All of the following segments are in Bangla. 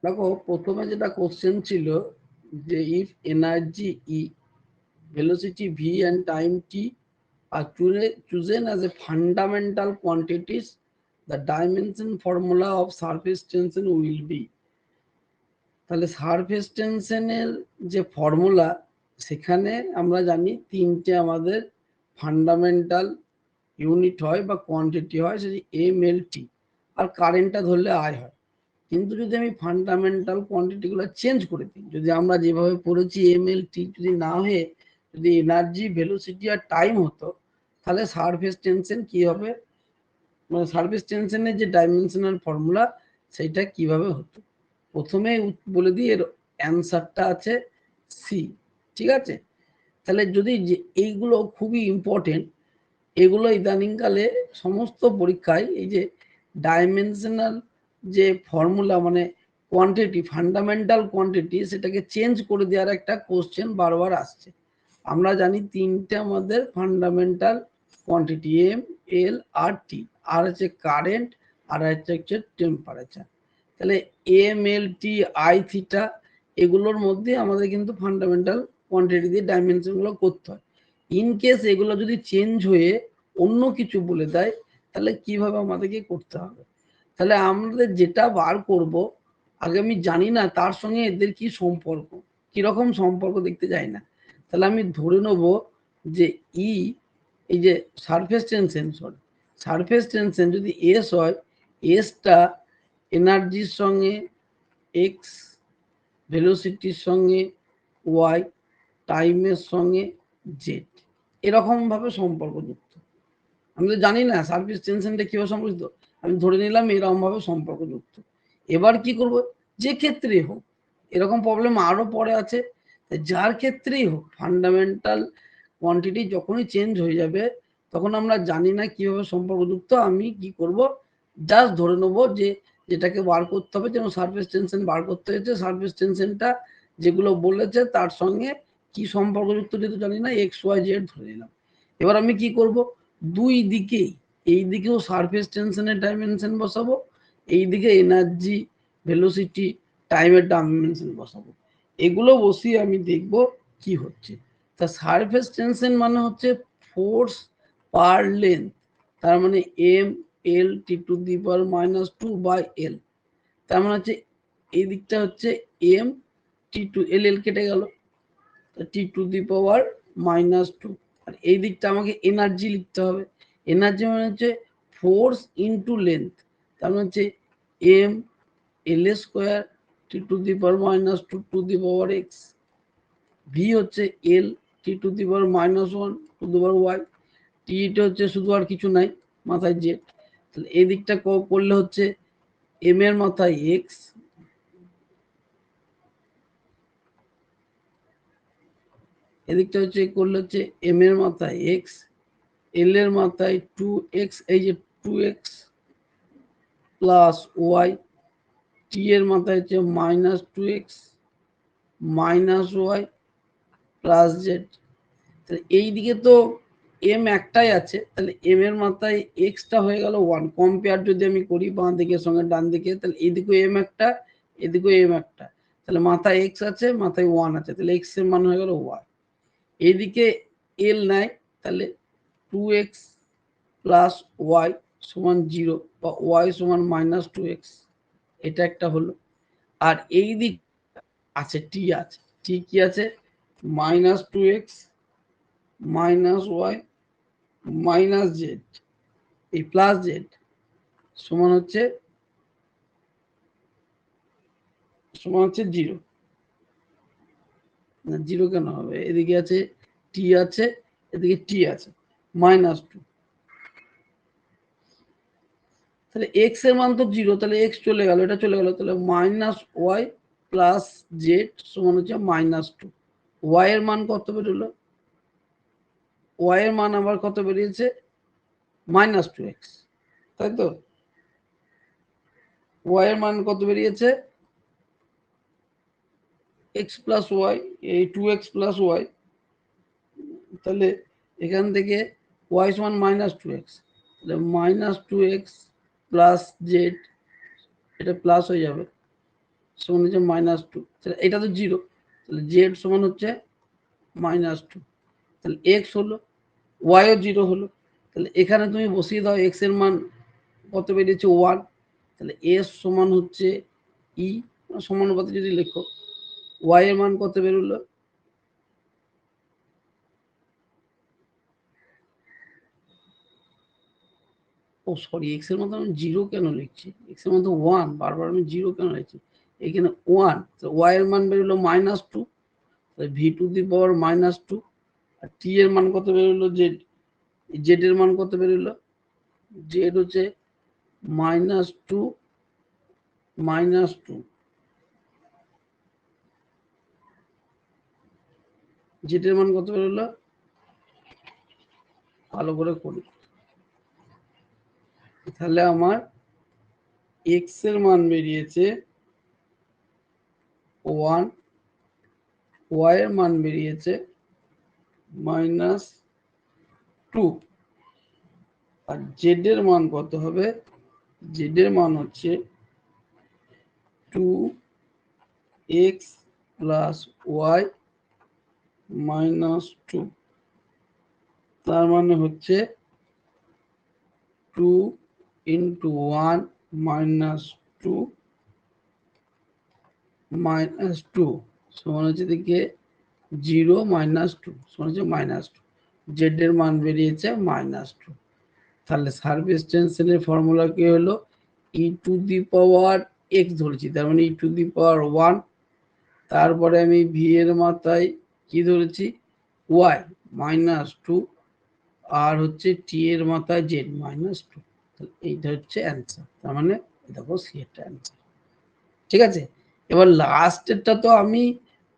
দেখো প্রথমে যেটা কোশ্চেন ছিল যে if energy E, velocity v and time t are chosen as a fundamental quantities, the dimension formula of surface tension will be। তাহলে সারফেস টেনশনের যে ফর্মুলা, সেখানে আমরা জানি তিনটে আমাদের ফান্ডামেন্টাল ইউনিট হয় বা কোয়ান্টিটি হয়, সেটি এম এল টি, আর কারেন্টটা ধরলে আই হয়। কিন্তু যদি আমি ফান্ডামেন্টাল কোয়ান্টিটিগুলো চেঞ্জ করে দিই, যদি আমরা যেভাবে পড়েছি এম এল টি যদি না হয়ে যদি এনার্জি, ভেলোসিটি আর টাইম হতো, তাহলে সারফেস টেনশন কি হবে, মানে সারফেস টেনশনের যে ডাইমেনশনাল ফর্মুলা সেটা কিভাবে হতো। প্রথমে বলে দিই এর অ্যান্সারটা আছে সি, ঠিক আছে। তাহলে যদি এইগুলো খুবই ইম্পর্টেন্ট, এগুলো ইদানিংকালে সমস্ত পরীক্ষায় এই যে ডাইমেনশনাল যে ফর্মুলা মানে কোয়ান্টিটি, ফান্ডামেন্টাল কোয়ান্টিটি, সেটাকে চেঞ্জ করে দেওয়ার একটা কোশ্চেন বারবার আসছে। আমরা জানি তিনটে আমাদের ফান্ডামেন্টাল কোয়ান্টিটি, এম, এল আর টি। আর হচ্ছে কারেন্ট, আর হচ্ছে টেম্পারেচার। তাহলে M, L, T, I, theta, এগুলোর মধ্যে আমাদের কিন্তু ফান্ডামেন্টাল কোয়ান্টিটি দিয়ে ডাইমেনশনগুলো করতে হয়। ইন কেস এগুলো যদি চেঞ্জ হয়ে অন্য কিছু বলে দেয়, তাহলে কিভাবে আমাদেরকে করতে হবে। তাহলে আমাদের যেটা বার করব, আগে আমি জানি না তার সঙ্গে এদের কি সম্পর্ক, কিরকম সম্পর্ক দেখতে যাই না। তাহলে আমি ধরে নেব যে ই, এই যে সারফেস টেনশন, সারফেস টেনশন যদি এস হয়, এসটা এনার্জির সঙ্গে এক্স, ভেলোসিটির সঙ্গে ওয়াই, টাইমের সঙ্গে জেড, এরকমভাবে সম্পর্কযুক্ত। আমি তো জানি না সারফেস টেনশনটা কিভাবে সম্পর্কিত, আমি ধরে নিলাম এরকমভাবে সম্পর্কযুক্ত। এবার কি করব, যে ক্ষেত্রেই হোক, এরকম প্রবলেম আরও পরে আছে, যার ক্ষেত্রেই হোক ফান্ডামেন্টাল কোয়ান্টিটি যখনই চেঞ্জ হয়ে যাবে, তখন আমরা জানি না কিভাবে সম্পর্কযুক্ত, আমি কি করব, জাস্ট ধরে নেব যে যেটাকে বার করতে হবে, যেমন সারফেস টেনশন বার করতে হয়েছে, সারফেস টেনশনটা যেগুলো বলেছে তার সঙ্গে কি সম্পর্কযুক্ত যেহেতু জানি না, এক্স ওয়াই জেড ধরে নিলাম। এবার আমি কি করব, দুই দিকেই, এই দিকেও সারফেস টেনশনের ডাইমেনশন বসাবো, এই দিকে এনার্জি, ভেলোসিটি, টাইমের ডাইমেনশন বসাবো। এগুলো বসিয়ে আমি দেখব কি হচ্ছে। তা সারফেস টেনশন মানে হচ্ছে ফোর্স পার লেন্থ, তার মানে M L T to the power -2/L। তার মানে হচ্ছে এই দিকটা হচ্ছে এম টি টু, এল এল কেটে গেল, টি টু দি পাওয়ার -2। আর এই দিকটা আমাকে এনার্জি লিখতে হবে। এনার্জি মানে হচ্ছে ফোর্স ইন্টু লেন্থ, তার মানে হচ্ছে M L square T to the power -2 to the power X. V হচ্ছে L T to the power -1 to the power Y. Theta হচ্ছে শুধু, আর কিছু নাই, মাথায় জেড। তাহলে এই দিকটা করলে হচ্ছে এম এর মাথায় এক্স, এদিকটা হচ্ছে করলে হচ্ছে এম এর মাথায় এক্স, এল এর মাথায় 2x, এই যে 2x প্লাস ওয়াই, টি এর মাথায় হচ্ছে -2x minus Y plus Z. তাহলে এই দিকে তো এম একটাই আছে, তাহলে এম এর মাথায় এক্সটা হয়ে গেল 1। কম্পেয়ার যদি আমি করি বাঁ দিকের সঙ্গে ডান দিকে, তাহলে এদিকে এম একটা, এদিকে এম একটা, তাহলে মাথায় এক্স আছে, মাথায় 1 আছে, তাহলে এক্স এর মান হয়ে গেল ওয়াই। এইদিকে এল নাই, তাহলে 2x প্লাস ওয়াই সমান 0 বা ওয়াই সমান -2x, এটা একটা হলো। আর এই দিক আছে টি, আছে টি কি আছে, -2x minus Y minus Z, এই প্লাস জেড সমান হচ্ছে 0। না 0 কেন হবে, এদিকে আছে টি আছে, এদিকে টি আছে -2, তাহলে এক্স এর মান তো 0, তাহলে এক্স চলে গেল, এটা চলে গেল, তাহলে -y প্লাস জেড সমান হচ্ছে -2। ওয়াই এর মান কত বেরোলো, ওয়াই এর মান আবার কত বেরিয়েছে, -2x, তাই তো। ওয়াই এর মান কত বেরিয়েছে, এক্স প্লাস ওয়াই, এই 2x প্লাস ওয়াই। তাহলে এখান থেকে ওয়াই সমান -2x, তাহলে -2x প্লাস জেড, এটা প্লাস হয়ে যাবে, সমান হচ্ছে -2, তাহলে এটা তো 0, তাহলে জেড সমান হচ্ছে -2, তাহলে এক্স হলো, ওয়াইও 0 হলো, তাহলে এখানে তুমি বসিয়ে দাও এক্স এর মান কত বেরিয়েছে 1, তাহলে এস সমান হচ্ছে ই, সমানুপাতে যদি লেখো ওয়াই এর মান কত বেরোলো, ও সরি এক্স এর মধ্যে আমি 0 কেন লিখছি, এক্স এর মধ্যে 1, বারবার আমি 0 কেন লিখছি, এখানে 1, তো ওয়াই এর মান বেরোলো -2, তাহলে ভি টু দি পাওয়ার -2, আর টি এর মান কত বেরোলো, জেড, জেড এর মান কত বেরোলো, জেড হচ্ছে -2, জেড এর মান কত বেরোলো, ভালো করে করি, তাহলে আমার এক্স এর মান বেরিয়েছে 1, ওয়াই এর মান বেরিয়েছে -2, আর জেড এর মান কত হবে, জেড এর মান হচ্ছে 2x প্লাস ওয়াই -2, তার মানে হচ্ছে 2 into 1 -2 -2 সমান হচ্ছে দিকে 0 -2 সমান হচ্ছে -2, জেড এর মান বেরিয়েছে -2, তাহলে সারফেস টেনশনের ফর্মুলা কি হলো, ই টু দি পাওয়ার এক্স ধরেছি, তার মানে ই টু দি পাওয়ার 1, তারপরে আমি ভি এর মাথায় কি ধরেছি ওয়াই -2, আর হচ্ছে টি এর মাথায় জেড -2, তাহলে এইটা হচ্ছে অ্যান্সার, তার মানে দেখো সি একটা অ্যান্সার। ঠিক আছে, এবার লাস্টেরটা তো আমি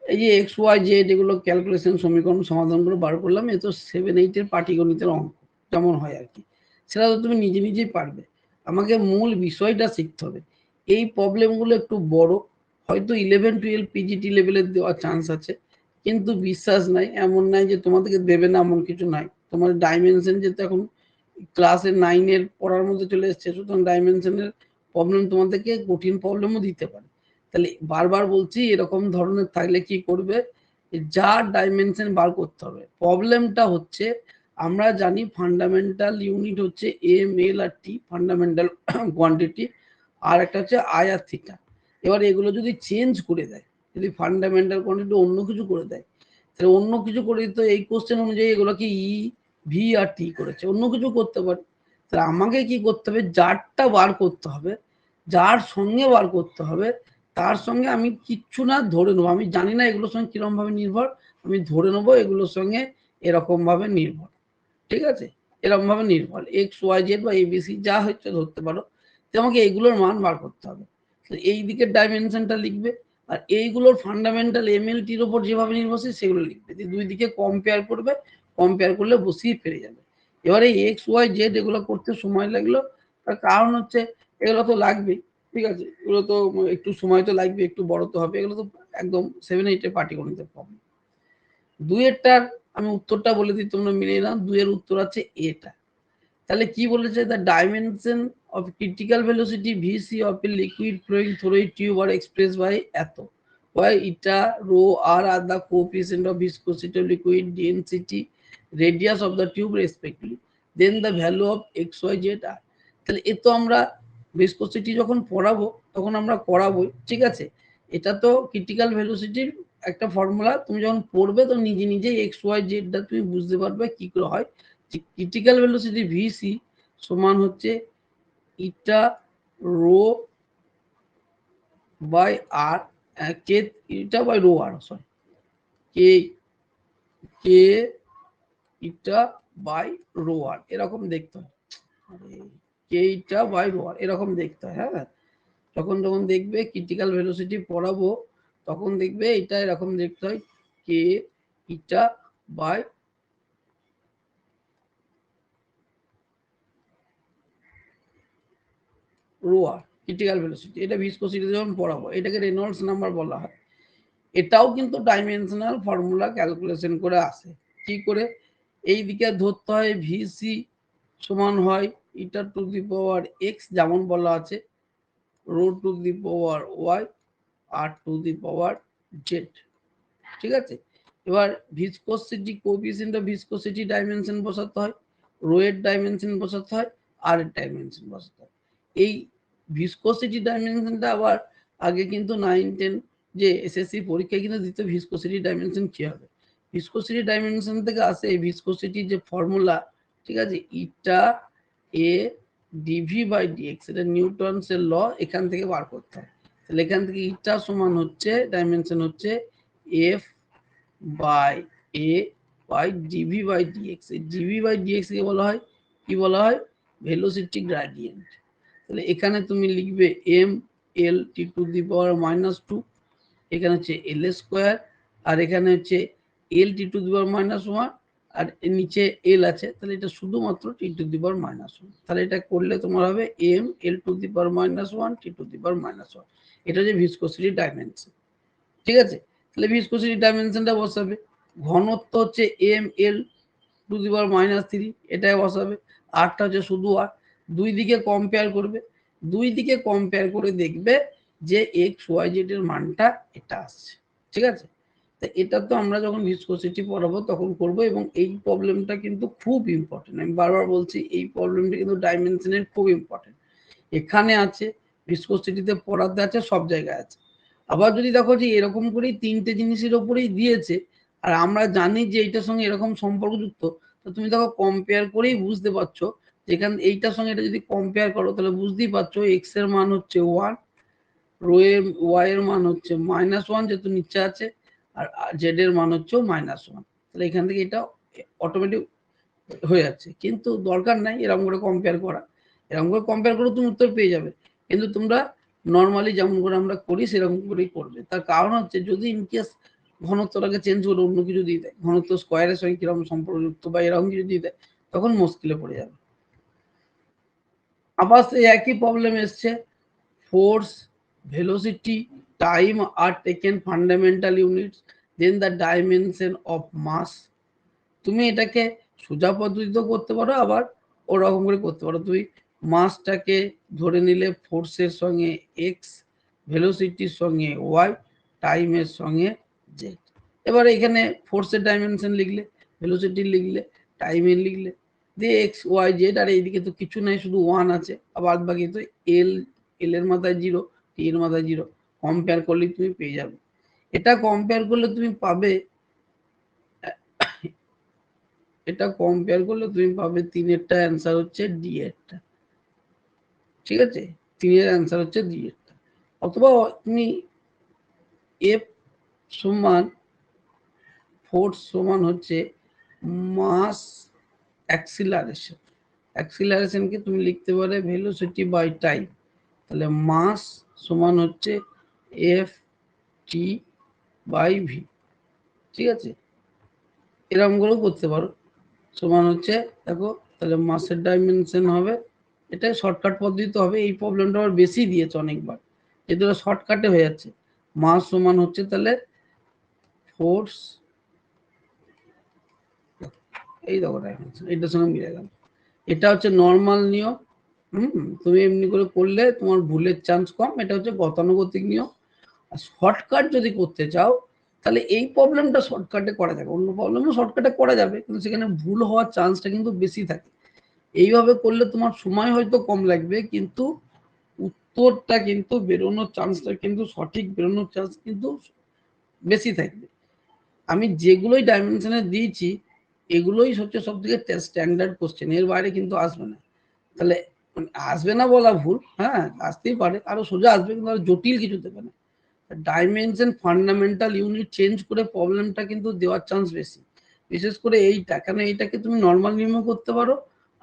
এই যে এক্স ওয়াই জেড এগুলো ক্যালকুলেশন সমীকরণ সমাধান করে বার করলাম, এ তো 7-8 এর পাটিগণিতের অঙ্ক যেমন হয় আর কি, সেটা তো তুমি নিজে নিজেই পারবে, আমাকে মূল বিষয়টা শিখতে হবে। এই প্রবলেমগুলো একটু বড়, হয়তো 11-12 পিজিটি লেভেলের দেওয়ার চান্স আছে, কিন্তু বিশ্বাস নাই, এমন নাই যে তোমাদেরকে দেবে না এমন কিছু নাই, তোমার ডাইমেনশন যেহেতু এখন ক্লাসের 9-এর পড়ার মধ্যে চলে এসছে, সুতরাং ডাইমেনশনের প্রবলেম তোমাদেরকে কঠিন প্রবলেমও দিতে পারে। তাহলে বারবার বলছি এরকম ধরনের থাকলে কি করবে, যার ডাইমেনশন বার করতে হবে। প্রবলেমটা হচ্ছে আমরা জানি ফান্ডামেন্টাল ইউনিট হচ্ছে এম এল আর টি, ফান্ডামেন্টাল কোয়ান্টিটি, আর একটা হচ্ছে আই আর থিটা। এবার এগুলো যদি চেঞ্জ করে দেয়, যদি ফান্ডামেন্টাল কোয়ান্টিটি অন্য কিছু করে দেয়, তাহলে অন্য কিছু করে দিতে এই কোশ্চেন অনুযায়ী এগুলোকে ই ভি আর টি করেছে, অন্য কিছু করতে পারে, তাহলে আমাকে কি করতে হবে, যারটা বার করতে হবে, যার সঙ্গে বার করতে হবে, তার সঙ্গে আমি কিচ্ছু না ধরে নেবো, আমি জানি না এগুলোর সঙ্গে কিরকম ভাবে নির্ভর, আমি ধরে নেবো এগুলোর সঙ্গে এরকম ভাবে নির্ভর। ঠিক আছে, এরকম ভাবে নির্ভর এক্স ওয়াই জেড বা এবিসি যা হচ্ছে ধরতে পারো, আমাকে এইগুলোর মান বার করতে হবে, এই দিকের ডাইমেনশনটা লিখবে, আর এইগুলোর ফান্ডামেন্টাল এমএলটির উপর যেভাবে নির্ভরশীল সেগুলো লিখবে, দুই দিকে কম্পেয়ার করবে, কম্পেয়ার করলে বসিয়ে পেরে যাবে। এবারে এক্স ওয়াই জেড এগুলো করতে সময় লাগলো, তার কারণ হচ্ছে এগুলো তো লাগবেই, ঠিক আছে, এগুলো তো একটু সময় তো লাগবে, একটু বড় তো হবে, এগুলো তো একদম 7-8 পাটিগণিতের প্রবলেম। 2-এরটার আমি উত্তরটা বলে দিই, তোমরা মিলিয়ে নাও, 2-এর উত্তর আছে এটা। তাহলে কি বলেছে, the dimension of critical velocity VC of a liquid flowing through a tube are express by eta, where eta, rho, r are the coefficient of viscosity of liquid, density, radius of the tube respectively, then the value of x, y, z are. তাহলে এ তো আমরা ভিসকোসিটি যখন পড়াবো তখন আমরা করাবোই, ঠিক আছে, এটা তো ক্রিটিক্যাল ভেলোসিটির একটা ফর্মুলা, তুমি যখন পড়বে তো নিজে নিজেই এক্স ওয়াই জেডটা তুমি বুঝতে পারবে কি করে হয়। ক্রিটিক্যাল ভেলোসিটি ভিসি সমান হচ্ছে eta rho by R, K eta by rho R, sorry K K eta by rho R, এরকম দেখতে হয়, K eta by rho R এরকম দেখতে হয়। হ্যাঁ, যখন যখন দেখবে ক্রিটিক্যাল ভেলোসিটি পড়াবো তখন দেখবে এটা এরকম দেখতে হয়, K eta by rho R, critical velocity, এটা ভিসকোসিটি যখন পড়াবো এটাকে রেনল্ডস নাম্বার বলা হয়। এটাও কিন্তু ডাইমেনশনাল ফর্মুলা ক্যালকুলেশন করে আসে, কি করে, এই দিকে ধরতে হয় ভিসি সমান হয় ইটা টু দি পাওয়ার এক্স যেমন বলা আছে, rho to the power y, r to the power z. ঠিক আছে, এবার viscosity coefficient of viscosity dimension বসাতে হয়, রো এর ডাইমেনশন বসাতে হয়, আর এর ডাইমেনশন বসাতে হয়। এই ভিসকোসিটি ডাইমেনশনটা আবার আগে কিন্তু 9-10 যে এসএসসি পরীক্ষায় কিন্তু দিতে ভিসকোসিটি ডাইমেনশন কি হবে, ভিসকোসিটি ডাইমেনশন থেকে আসে এই ভিসকোসিটির যে ফর্মুলা, ঠিক আছে, ইটা এ ডিভি বাই ডিএক্স, এটা নিউটনস এর ল, এখান থেকে বার করতে হয়। তাহলে এখান থেকে ইটা সমান হচ্ছে ডাইমেনশন হচ্ছে F by A by dv by dx. এই ডিভি বাই ডিএক্স কে বলা হয় কি, বলা হয় ভেলোসিটি গ্রেডিয়েন্ট। তাহলে এখানে তুমি লিখবে M L T to the power -2, এখানে হচ্ছে এল স্কোয়ার, আর এখানে হচ্ছে L T to the power -1, আর নিচে এল আছে, তাহলে এটা শুধুমাত্র টি টু দি পাওয়ার -1। তাহলে এটা করলে তোমার হবে M L to the power -1 T to the power -1। এটা হচ্ছে ভিসকোসিটি ডাইমেনশন। ঠিক আছে, তাহলে ভিসকোসিটি ডাইমেনশনটা বসাবে, ঘনত্ব হচ্ছে এম এল টু দি পাওয়ার -3, এটাই বসাবে, আরটা হচ্ছে শুধু আর, দুই দিকে কম্পেয়ার করবে, দুই দিকে কম্পেয়ার করে দেখবে যে এক্স ওয়াই জেড এর মানটা এটা আসছে। ঠিক আছে, তো এটা তো আমরা যখন ভিসকোসিটি পড়াবো তখন করব, এবং এই প্রবলেমটা কিন্তু খুব ইম্পর্টেন্ট, আমি বারবার বলছি এই প্রবলেমটা কিন্তু ডাইমেনশনের খুব ইম্পর্টেন্ট। এখানে আছে, ভিসকোসিটিতে পড়াতে আছে, সব জায়গায় আছে। আবার যদি দেখো যে এরকম করেই তিনটে জিনিসের ওপরেই দিয়েছে, আর আমরা জানি যে এইটার সঙ্গে এরকম সম্পর্কযুক্ত, তো তুমি দেখো কম্পেয়ার করেই বুঝতে পারছো, যেখানে এইটার সঙ্গে এটা যদি কম্পেয়ার করো তাহলে বুঝতেই পারছো এক্স এর মান হচ্ছে 1, রো এর ওয়াই এর মান হচ্ছে -1 যেহেতু নিচে আছে, আর জেড এর মান হচ্ছে -1। তাহলে এখান থেকে এটা অটোমেটিক হয়ে যাচ্ছে, কিন্তু দরকার নাই এরকম করে কম্পেয়ার করা, এরকম করে কম্পেয়ার করে তুমি উত্তর পেয়ে যাবে, কিন্তু তোমরা নর্মালি যেমন করে আমরা করি সেরকম করেই করবে। তার কারণ হচ্ছে যদি ইনকেস ঘনত্বটাকে চেঞ্জ করে অন্য কিছু দিয়ে দেয়, ঘনত্ব স্কোয়ারের সঙ্গে কিরকম সম্পর্কযুক্ত বা এরকম কিছু দিয়ে দেয়, তখন মুশকিলে পড়ে যাবে। আবার সেই একই প্রবলেম এসছে, ফোর্স, ভেলোসিটি, টাইম আর taken fundamental units, then the dimension of mass. তুমি এটাকে সোজা পদ্ধতিতেও করতে পারো, আবার ওরকম করে করতে পারো। তুমি মাসটাকে ধরে নিলে ফোর্সের সঙ্গে এক্স, ভেলোসিটির সঙ্গে ওয়াই, টাইমের সঙ্গে জেড। এবার এখানে ফোর্সের ডাইমেনশন লিখলে, ভেলোসিটি লিখলে, টাইমের লিখলে, দিয়ে এক্স ওয়াই জেড, আর এইদিকে তো কিছু নাই, শুধু 1 আছে, আবার বাকি তো এল, এল এর মাথায় 0, টি এর মাথায় 0, কম্পেয়ার করলে তুমি পেয়ে যাবে। এটা কম্পেয়ার করলে তুমি পাবে, এটা কম্পেয়ার করলে তুমি পাবে 3 এরটা অ্যান্সার হচ্ছে ডি এরটা। ঠিক আছে, 3 এর অ্যান্সার হচ্ছে ডি এরটা। অথবা তুমি এফ সমান ফোর্স সমান হচ্ছে মাস অ্যাক্সিলারেশন, অ্যাক্সিলারেশনকে তুমি লিখতে পারো ভেলোসিটি বাই টাইম। তাহলে মাস সমান হচ্ছে এফ টি বাই ভি। ঠিক আছে, এরকম করেও করতে পারো, সমান হচ্ছে, দেখো তাহলে মাসের ডাইমেনশন হবে, এটা শর্টকাট পদ্ধতি হবে। এই প্রবলেমটা আবার বেশি দিয়েছে অনেকবার, যেহেতু শর্টকাটে হয়ে যাচ্ছে। মাস সমান হচ্ছে তাহলে ফোর্স, এই দেখো ডাইমেনশন এটার সঙ্গে মিলে গেল, এটা হচ্ছে নর্মাল নিয়ম। তুমি এমনি করে করলে তোমার ভুলের চান্স কম, এটা হচ্ছে গতানুগতিক নিয়ম। আর শর্টকাট যদি করতে চাও তাহলে এই প্রবলেমটা শর্টকাটে করা যাবে, অন্য প্রবলেমও শর্টকাটে করা যাবে, কিন্তু সেখানে ভুল হওয়ার চান্সটা কিন্তু বেশি থাকে। এইভাবে করলে তোমার সময় হয়তো কম লাগবে, কিন্তু উত্তরটা কিন্তু বেরোনোর চান্সটা কিন্তু সঠিক বেরোনোর চান্স কিন্তু বেশি থাকবে। আমি যেগুলোই ডাইমেনশনে দিয়েছি এগুলোই হচ্ছে সব থেকে স্ট্যান্ডার্ড কোশ্চেন, এর বাইরে কিন্তু আসবে না। তাহলে আসবে না বলা ভুল, হ্যাঁ আসতেই পারে, আরো সোজা আসবে, কিন্তু আরো জটিল কিছু দেবে না। ডাইমেনশন ফান্ডামেন্টাল ইউনিট চেঞ্জ করে প্রবলেমটা কিন্তু দেওয়ার চান্স বেশি, বিশেষ করে এইটা, কারণ এইটাকে তুমি নর্মাল নিয়মও করতে পারো,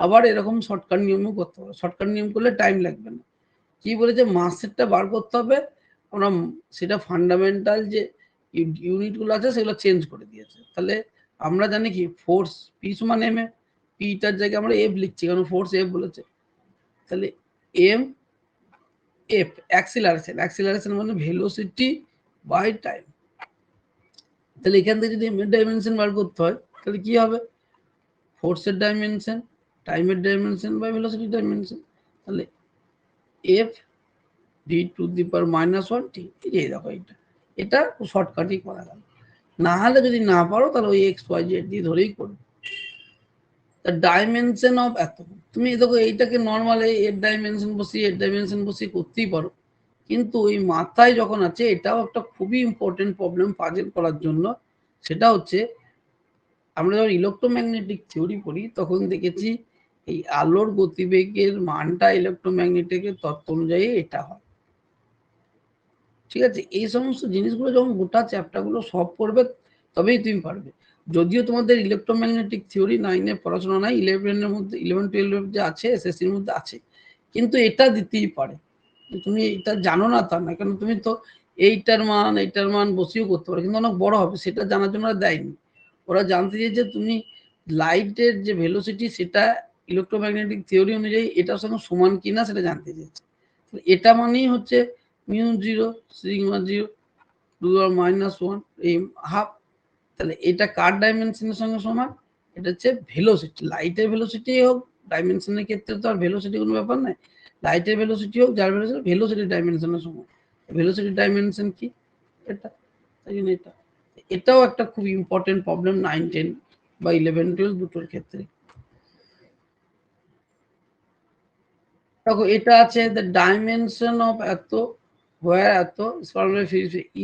আবার এরকম শর্টকাট নিয়মও করতে পারো। শর্টকাট নিয়ম করলে টাইম লাগবে না। কি বলেছে, মাসেরটা বার করতে হবে, আমরা সেটা ফান্ডামেন্টাল যে ইউনিটগুলো আছে সেগুলো চেঞ্জ করে দিয়েছে। তাহলে আমরা জানি কি ফোর্স পি সমান এম এ, পিটার জায়গায় আমরা এফ লিখছি কারণ ফোর্স এফ বলেছে। তাহলে এম এফ অ্যাক্সিলারেশন, অ্যাক্সিলারেশন মানে ভেলোসিটি বাই টাইম। তাহলে এখান থেকে যদি এম এর ডাইমেনশন বার করতে হয় তাহলে কি হবে, ফোর্সের ডাইমেনশন, টাইমের ডাইমেনশন বাই ভেলোসিটি ডাইমেনশন। তাহলে F D two the power -1 টি। এই দেখো এটা শর্টকাটই করা গেল। না হলে যদি না পারো তাহলে ওই এক্স ওয়াই জেড দিয়ে ধরেই করবে। ডাইমেনশন অফ এত, তুমি দেখো এইটাকে নর্মাল এর ডাইমেনশন বসিয়ে করতেই পারো, কিন্তু ওই মাথায় যখন আছে এটাও একটা খুবই ইম্পর্টেন্ট প্রবলেম পাজেল করার জন্য। সেটা হচ্ছে আমরা যখন ইলেকট্রোম্যাগনেটিক থিওরি পড়ি তখন দেখেছি এই আলোর গতিবেগের মানটা ইলেকট্রোম্যাগনেটিকের তত্ত্ব অনুযায়ী এটা হয়। ঠিক আছে, এই সমস্ত জিনিসগুলো যখন গোটা চ্যাপ্টারগুলো সলভ করবে তবেই তুমি পারবে। যদিও তোমাদের ইলেকট্রোম্যাগনেটিক থিওরি 9-এ পড়াশোনা নাই, 11-এর মধ্যে 11-12 যে আছে এসএসসির মধ্যে আছে, কিন্তু এটা দিতেই পারে। তুমি এটা জানো না তা না, কারণ তুমি তো এইটার মান বসিয়েও করতে পারো, কিন্তু অনেক বড় হবে, সেটা জানার জন্য দেয়নি। ওরা জানতে চেয়েছে তুমি লাইটের যে ভেলোসিটি সেটা ইলেকট্রোম্যাগনেটিক থিওরি অনুযায়ী এটার সঙ্গে সমান কিনা সেটা জানতে চেয়েছে। এটা মানেই হচ্ছে μ0 সিগমা 0 টু দি পাওয়ার -1 এই হাফ। তাহলে এটা কার ডাইমেনশনের সঙ্গে সমান? এটা হচ্ছে ভেলোসিটি, লাইটের ভেলোসিটি হোক, ডাইমেনশনের ক্ষেত্রে তো আর ভেলোসিটি কোনো ব্যাপার নাই, লাইটের ভেলোসিটি হোক, যার ভেলোসিটি ডাইমেনশনের সমান। ভেলোসিটি ডাইমেনশন কি? এটা, তাই জন্য এটাও একটা খুব ইম্পর্টেন্ট প্রবলেম 9-10 বা 11-12 দুটোর ক্ষেত্রে। দেখো এটা আছে দ্য ডাইমেনশন অফ এত হোয়ার এত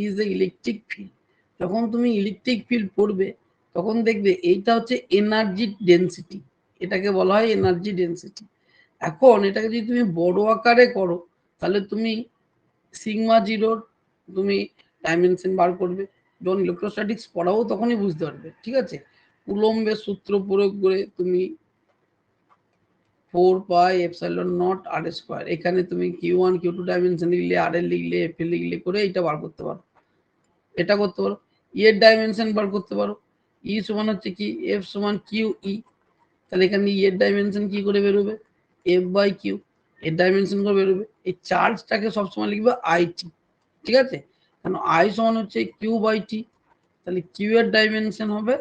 ইজ দ্য ইলেকট্রিক ফিল্ড। যখন তুমি ইলেকট্রিক ফিল্ড পড়বে তখন দেখবে এইটা হচ্ছে এনার্জি ডেন্সিটি, এটাকে বলা হয় এনার্জি ডেন্সিটি। এখন এটাকে যদি তুমি বড় আকারে করো তাহলে তুমি সিগমা জিরোর তুমি ডাইমেনশন বার করবে, যখন ইলেকট্রোস্ট্যাটিক্স পড়াবো তখনই বুঝতে পারবে। ঠিক আছে, কুলম্বের সূত্র প্রয়োগ করে তুমি 4 pi epsilon naught r square, এখানে তুমি Q1 Q2 ডাইমেনশন লিখলে, আর এর লিখলে, এফ এর লিখলে করে এটা বার করতে পারো, এটা করতে পারো। ই এর ডাইমেনশন বার করতে পারো, ই সমান হচ্ছে কি এফ সমান কিউ ই, তাহলে এখানে ই এর ডাইমেনশন কি করে বেরোবে? এফ বাই কিউ, এর ডাইমেনশন করে বেরোবে। এই চার্জটাকে সবসময় লিখবে আই টি। ঠিক আছে, কারণ আই সমান হচ্ছে কিউ বাই টি, তাহলে কিউ এর ডাইমেনশন হবে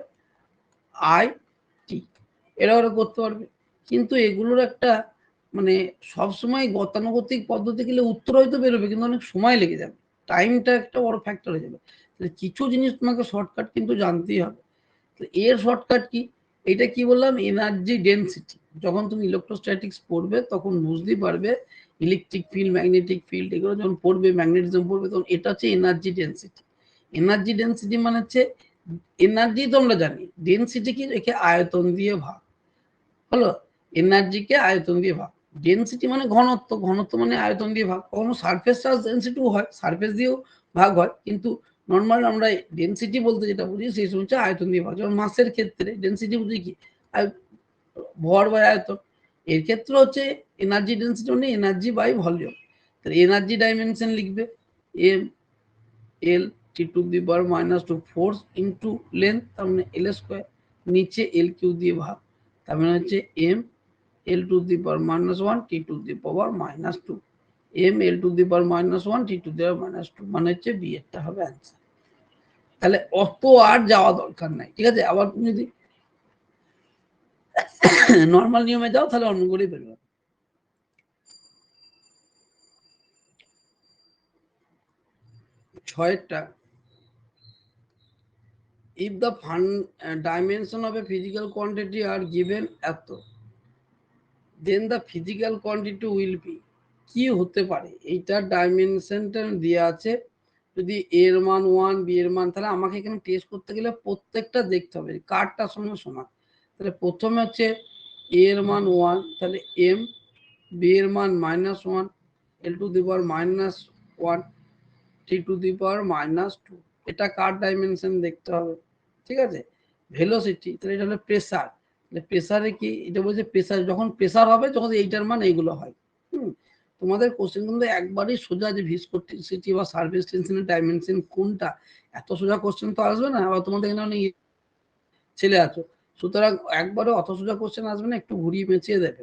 আই টি। এরা ওরা করতে পারবে, কিন্তু এগুলোর একটা মানে সবসময় গতানুগতিক পদ্ধতি গেলে উত্তর হয়তো বেরোবে, কিন্তু অনেক সময় লেগে যাবে, টাইমটা একটা বড় ফ্যাক্টর হয়ে যাবে। কিছু জিনিস তোমাকে শর্টকাট কিন্তু জানতেই হবে। এর শর্টকাট কি? এটা কি বললাম, এনার্জি ডেন্সিটি। যখন তুমি ইলেকট্রোস্ট্যাটিক্স পড়বে তখন বুঝতেই পারবে ইলেকট্রিক ফিল্ড, ম্যাগনেটিক ফিল্ড এগুলো যখন পড়বে, ম্যাগনেটিজম পড়বে, তখন এটা হচ্ছে এনার্জি ডেন্সিটি। এনার্জি ডেন্সিটি মানে হচ্ছে এনার্জি তো আমরা জানি, ডেন্সিটি কি, একে আয়তন দিয়ে ভাগ হলো, এনার্জিকে আয়তন দিয়ে ভাগ। ডেন্সিটি মানে ঘনত্ব, ঘনত্ব মানে আয়তন দিয়ে ভাগ। কখনো সারফেস চার্জ ডেন্সিটিও হয়, সারফেস দিয়েও ভাগ হয়, কিন্তু নর্মাল আমরা ডেন্সিটি বলতে যেটা বুঝি সেই সময় হচ্ছে আয়তন দিয়ে ভাগ। যেমন মাসের ক্ষেত্রে ডেন্সিটি বুঝি কি, ভর বাই আয়তন। এর ক্ষেত্রে হচ্ছে এনার্জি ডেন্সিটি মানে এনার্জি বাই ভলিউম। তাহলে এনার্জি ডাইমেনশন লিখবে M L T to the power -2 force into length, তার মানে এল স্কোয়ার, নিচে এল কিউ দিয়ে ভাগ, তার মানে হচ্ছে M L to the power -1 T to the power -2, M L to the power -1 T to the power -2, মানে হচ্ছে বি এরটা হবে অ্যান্সার। তাহলে অত আর যাওয়া দরকার নাই। ঠিক আছে, আবার তুমি যদি নর্মাল নিয়মে যাও তাহলে অন্য করে বেরোবে। ছয়েরটা, if the dimension of a physical quantity are given এত, then the physical quantity will be, কি হতে পারে? এইটার ডাইমেনশনটা দেওয়া আছে, যদি এর মান 1, বি এর মান, তাহলে আমাকে এখানে টেস্ট করতে গেলে প্রত্যেকটা দেখতে হবে কারটার সঙ্গে সমান। তাহলে প্রথমে হচ্ছে এর মান 1, তাহলে এম, বি এর মান -1, এল to the power -1 T to the power -2, এটা কার ডাইমেনশন দেখতে হবে। ঠিক আছে, ভেলোসিটি, তাহলে এটা হলো প্রেসার, প্রেসারে কি এটা বলছে, প্রেসার যখন প্রেসার হবে যখন এইটার মান এইগুলো হয়। তোমাদের কোশ্চেন কিন্তু একবারই সোজা যে ভিসকোসিটি বা সারফেস টেনশনের ডাইমেনশন কোনটা, এত সোজা কোশ্চেন তো আসবে না, আবার তোমাদের এখানে অনেক ছেলে আছো, সুতরাং একবারে অত সোজা কোশ্চেন আসবে না, একটু ঘুরিয়ে পেঁচিয়ে দেবে।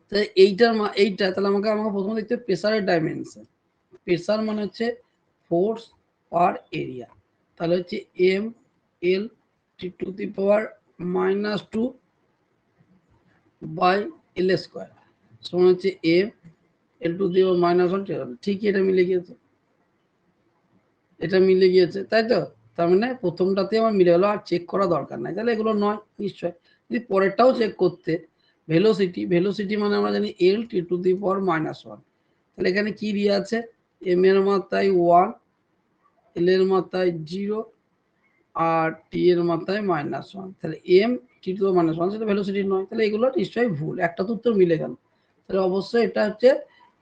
তাহলে এইটা তাহলে আমাকে প্রথমে দেখতে হবে প্রেসারের ডাইমেনশন। প্রেসার মানে হচ্ছে ফোর্স পার এরিয়া, তাহলে হচ্ছে M L T to the power -2 by L square সমান হচ্ছে M L to the power -1 ঠিকই এটা মিলে গিয়েছে, এটা মিলে গিয়েছে, তাই তো? তার মানে প্রথমটাতে আমার মিলে গেল, আর চেক করা দরকার নাই, তাহলে এগুলো নয় নিশ্চয়। যদি পরেরটাও চেক করতে, ভেলোসিটি মানে আমরা জানি L t to the power -1, তাহলে এখানে কি দিয়ে আছে, m এর মাত্রায় 1, L এর মাত্রায় 0 আর t এর মাত্রায় -1, তাহলে m t to the -1 সেটা ভেলোসিটি নয়, তাহলে এগুলো নিশ্চয়ই ভুল, একটা তো উত্তর মিলে গেল। তাহলে অবশ্যই এটা হচ্ছে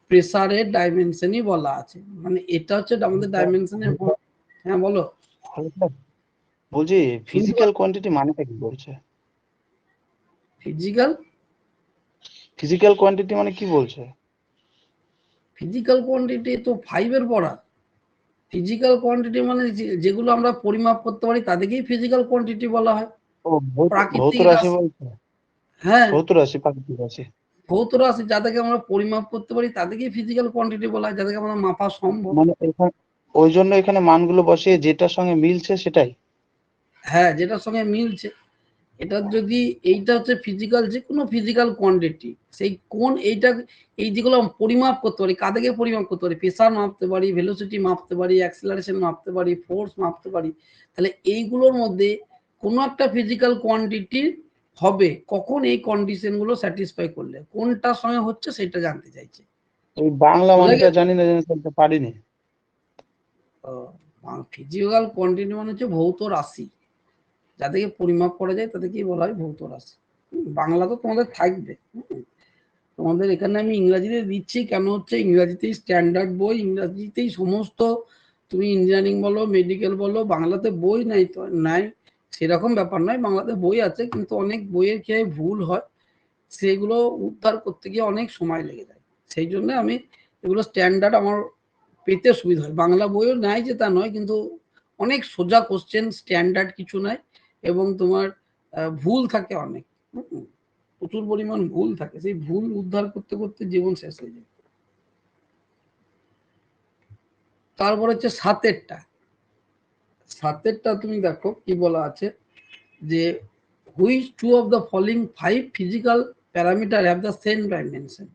প্রেসারের ডাইমেনশনই বলা আছে, মানে এটা হচ্ছে আমাদের ডাইমেনশনের। হ্যাঁ বলো। বলছি ফিজিক্যাল কোয়ান্টিটি মানেটা কি বলছে? ফিজিক্যাল কোয়ান্টিটি মানে কি বলছে? ফিজিক্যাল কোয়ান্টিটি তো 5 এর পড়া। ফিজিক্যাল কোয়ান্টিটি মানে যেগুলো আমরা পরিমাপ করতে পারি তাদেরকেই ফিজিক্যাল কোয়ান্টিটি বলা হয়। ও ভৌত রাশি বলছে। হ্যাঁ ভৌত রাশি, প্রাকৃতিক রাশি। ভৌত রাশি যাদেরকে আমরা পরিমাপ করতে পারি তাদেরকেই ফিজিক্যাল কোয়ান্টিটি বলা হয়, যাদেরকে আমরা মাপা সম্ভব। মানে এখানে ওই জন্য এখানে মানগুলো বসিয়ে যেটার সঙ্গে মিলছে সেটাই। হ্যাঁ যেটার সঙ্গে মিলছে, এটা যদি এইটা হচ্ছে ফিজিক্যাল, যে কোনো ফিজিক্যাল কোয়ান্টিটি, সেই কোন এইটা, এই যেগুলো পরিমাপ করতে পারি, কাদেরকে পরিমাপ করতে পারি, প্রেসার মাপতে পারি, ভেলোসিটি মাপতে পারি, অ্যাক্সিলারেশন মাপতে পারি, ফোর্স মাপতে পারি, তাহলে এইগুলোর মধ্যে কোনো একটা ফিজিক্যাল কোয়ান্টিটি হবে কখন, এই কন্ডিশন গুলো স্যাটিসফাই করলে, কোনটার সঙ্গে হচ্ছে সেটা জানতে চাইছে। এই বাংলা মানটা জানি না, জানি বলতে পারিনি। ফিজিক্যাল কোয়ান্টিটি মানে হচ্ছে ভৌত রাশি, যাদেরকে পরিমাপ করা যায় তাদেরকেই বলা হয় ভৌত রাশি। বাংলা তো তোমাদের থাকবে, তোমাদের এখানে আমি ইংরাজিতে দিচ্ছি, কেন হচ্ছে ইংরাজিতেই স্ট্যান্ডার্ড বই, ইংরাজিতেই সমস্ত, তুমি ইঞ্জিনিয়ারিং বলো, মেডিকেল বলো, বাংলাতে বই নাই তো নাই সেরকম ব্যাপার নয়, বাংলাতে বই আছে, কিন্তু অনেক বইয়ের কি ভুল হয়, সেগুলো উদ্ধার করতে গিয়ে অনেক সময় লেগে যায়, সেই জন্য আমি এগুলো স্ট্যান্ডার্ড আমার পেতে সুবিধা হয়। বাংলা বইও নাই যে তা নয়, কিন্তু অনেক সোজা কোশ্চেন, স্ট্যান্ডার্ড কিছু নাই, এবং তোমার ভুল থাকে অনেক, প্রচুর পরিমাণ ভুল থাকে, সেই ভুল উদ্ধার করতে করতে জীবন শেষ হয়ে যায়। তারপর হচ্ছে সাতেরটা তুমি দেখো কি বলা আছে, যে which two of the following 5 physical parameter have the same dimension,